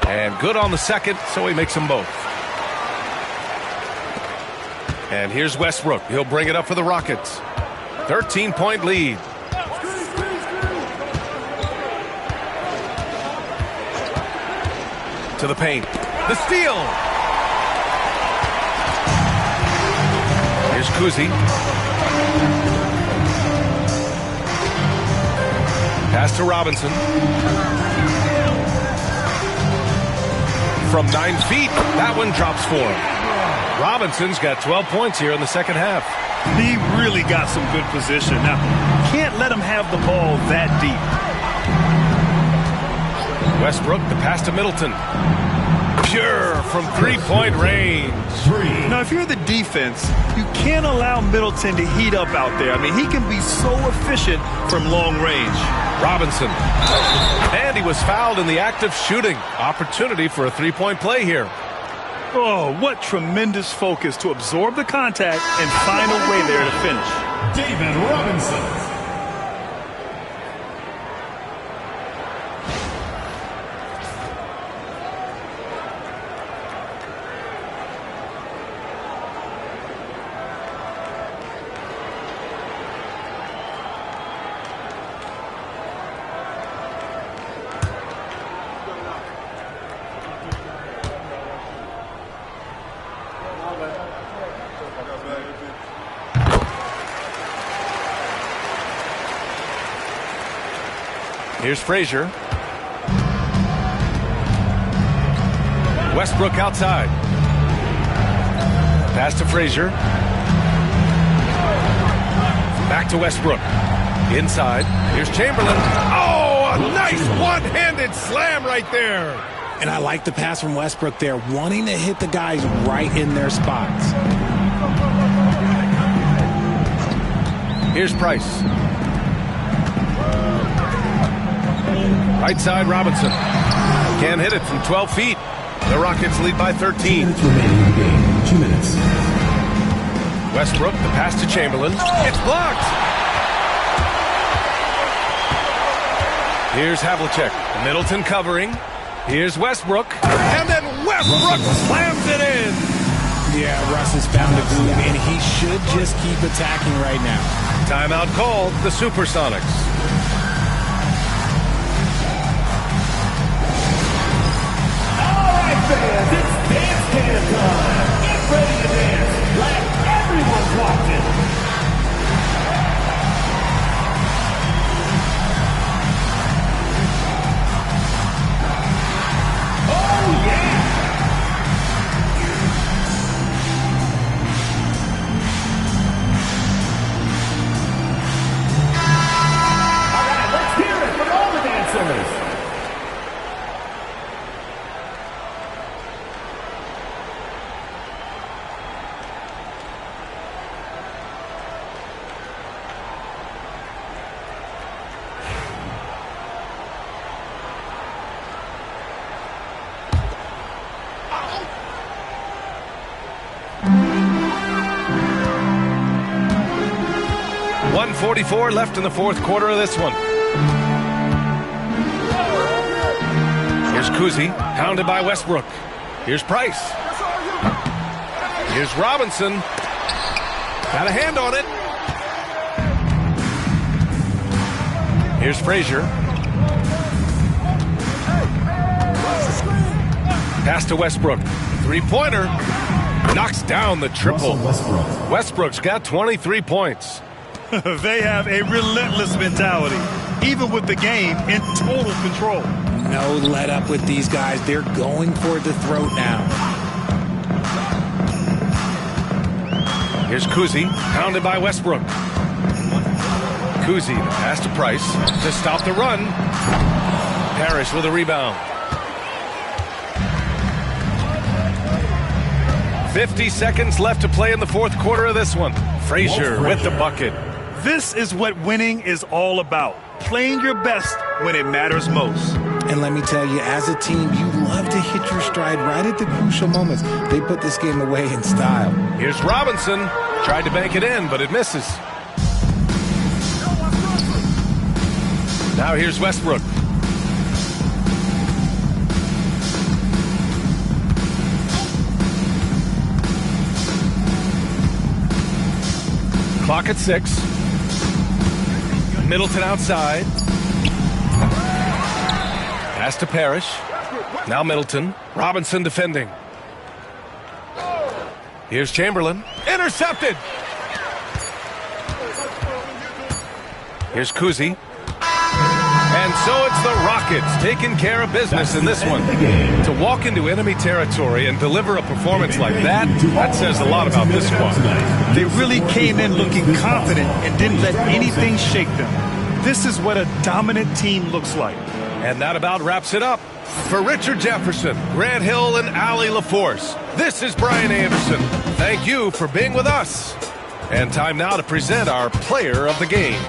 And good on the second, so he makes them both. And here's Westbrook. He'll bring it up for the Rockets. 13-point lead. To the paint. The steal. Here's Kuzi. Pass to Robinson. From 9 feet, that one drops for him. Robinson's got 12 points here in the second half. He really got some good position. Now, can't let him have the ball that deep. Westbrook, the pass to Middleton. Pure from three-point range. Now, if you're the defense, you can't allow Middleton to heat up out there. I mean, he can be so efficient from long range. Robinson. And he was fouled in the act of shooting. Opportunity for a three-point play here. Oh, what tremendous focus to absorb the contact and find a way there to finish. David Robinson. Here's Frazier. Westbrook outside. Pass to Frazier. Back to Westbrook. Inside. Here's Chamberlain. Oh, a nice one-handed slam right there. And I like the pass from Westbrook there, wanting to hit the guys right in their spots. Here's Price. Right side, Robinson. Can't hit it from 12 feet. The Rockets lead by 13. 2 minutes remaining in the game. 2 minutes. Westbrook, the pass to Chamberlain. It's blocked. Here's Havlicek. Middleton covering. Here's Westbrook. And then Westbrook slams it in. Yeah, Russ has found a groove, and he should just keep attacking right now. Timeout called, the Supersonics. Fans, it's dance can time. Get ready to dance like everyone's watching. Oh, yeah. All right, let's hear it for all the dancers. .44 left in the fourth quarter of this one. Here's Kuzi, pounded by Westbrook. Here's Price. Here's Robinson. Got a hand on it. Here's Frazier. Pass to Westbrook. Three-pointer. Knocks down the triple. Westbrook's got 23 points. They have a relentless mentality, even with the game in total control. No let up with these guys. They're going for the throat now. Here's Kuzi, pounded by Westbrook. Kuzi, the pass to Price to stop the run. Parrish with a rebound. 50 seconds left to play in the fourth quarter of this one. Frazier with the bucket. This is what winning is all about. Playing your best when it matters most. And let me tell you, as a team, you love to hit your stride right at the crucial moments. They put this game away in style. Here's Robinson. Tried to bank it in, but it misses. Now here's Westbrook. Clock at 6. Middleton outside. Pass to Parrish. Now Middleton. Robinson defending. Here's Chamberlain. Intercepted. Here's Kuzi. And so it's the Rockets taking care of business in this one. To walk into enemy territory and deliver a performance like that, that says a lot about this squad. They really came in looking confident and didn't let anything shake them. This is what a dominant team looks like. And that about wraps it up. For Richard Jefferson, Grant Hill, and Allie LaForce, this is Brian Anderson. Thank you for being with us. And time now to present our player of the game.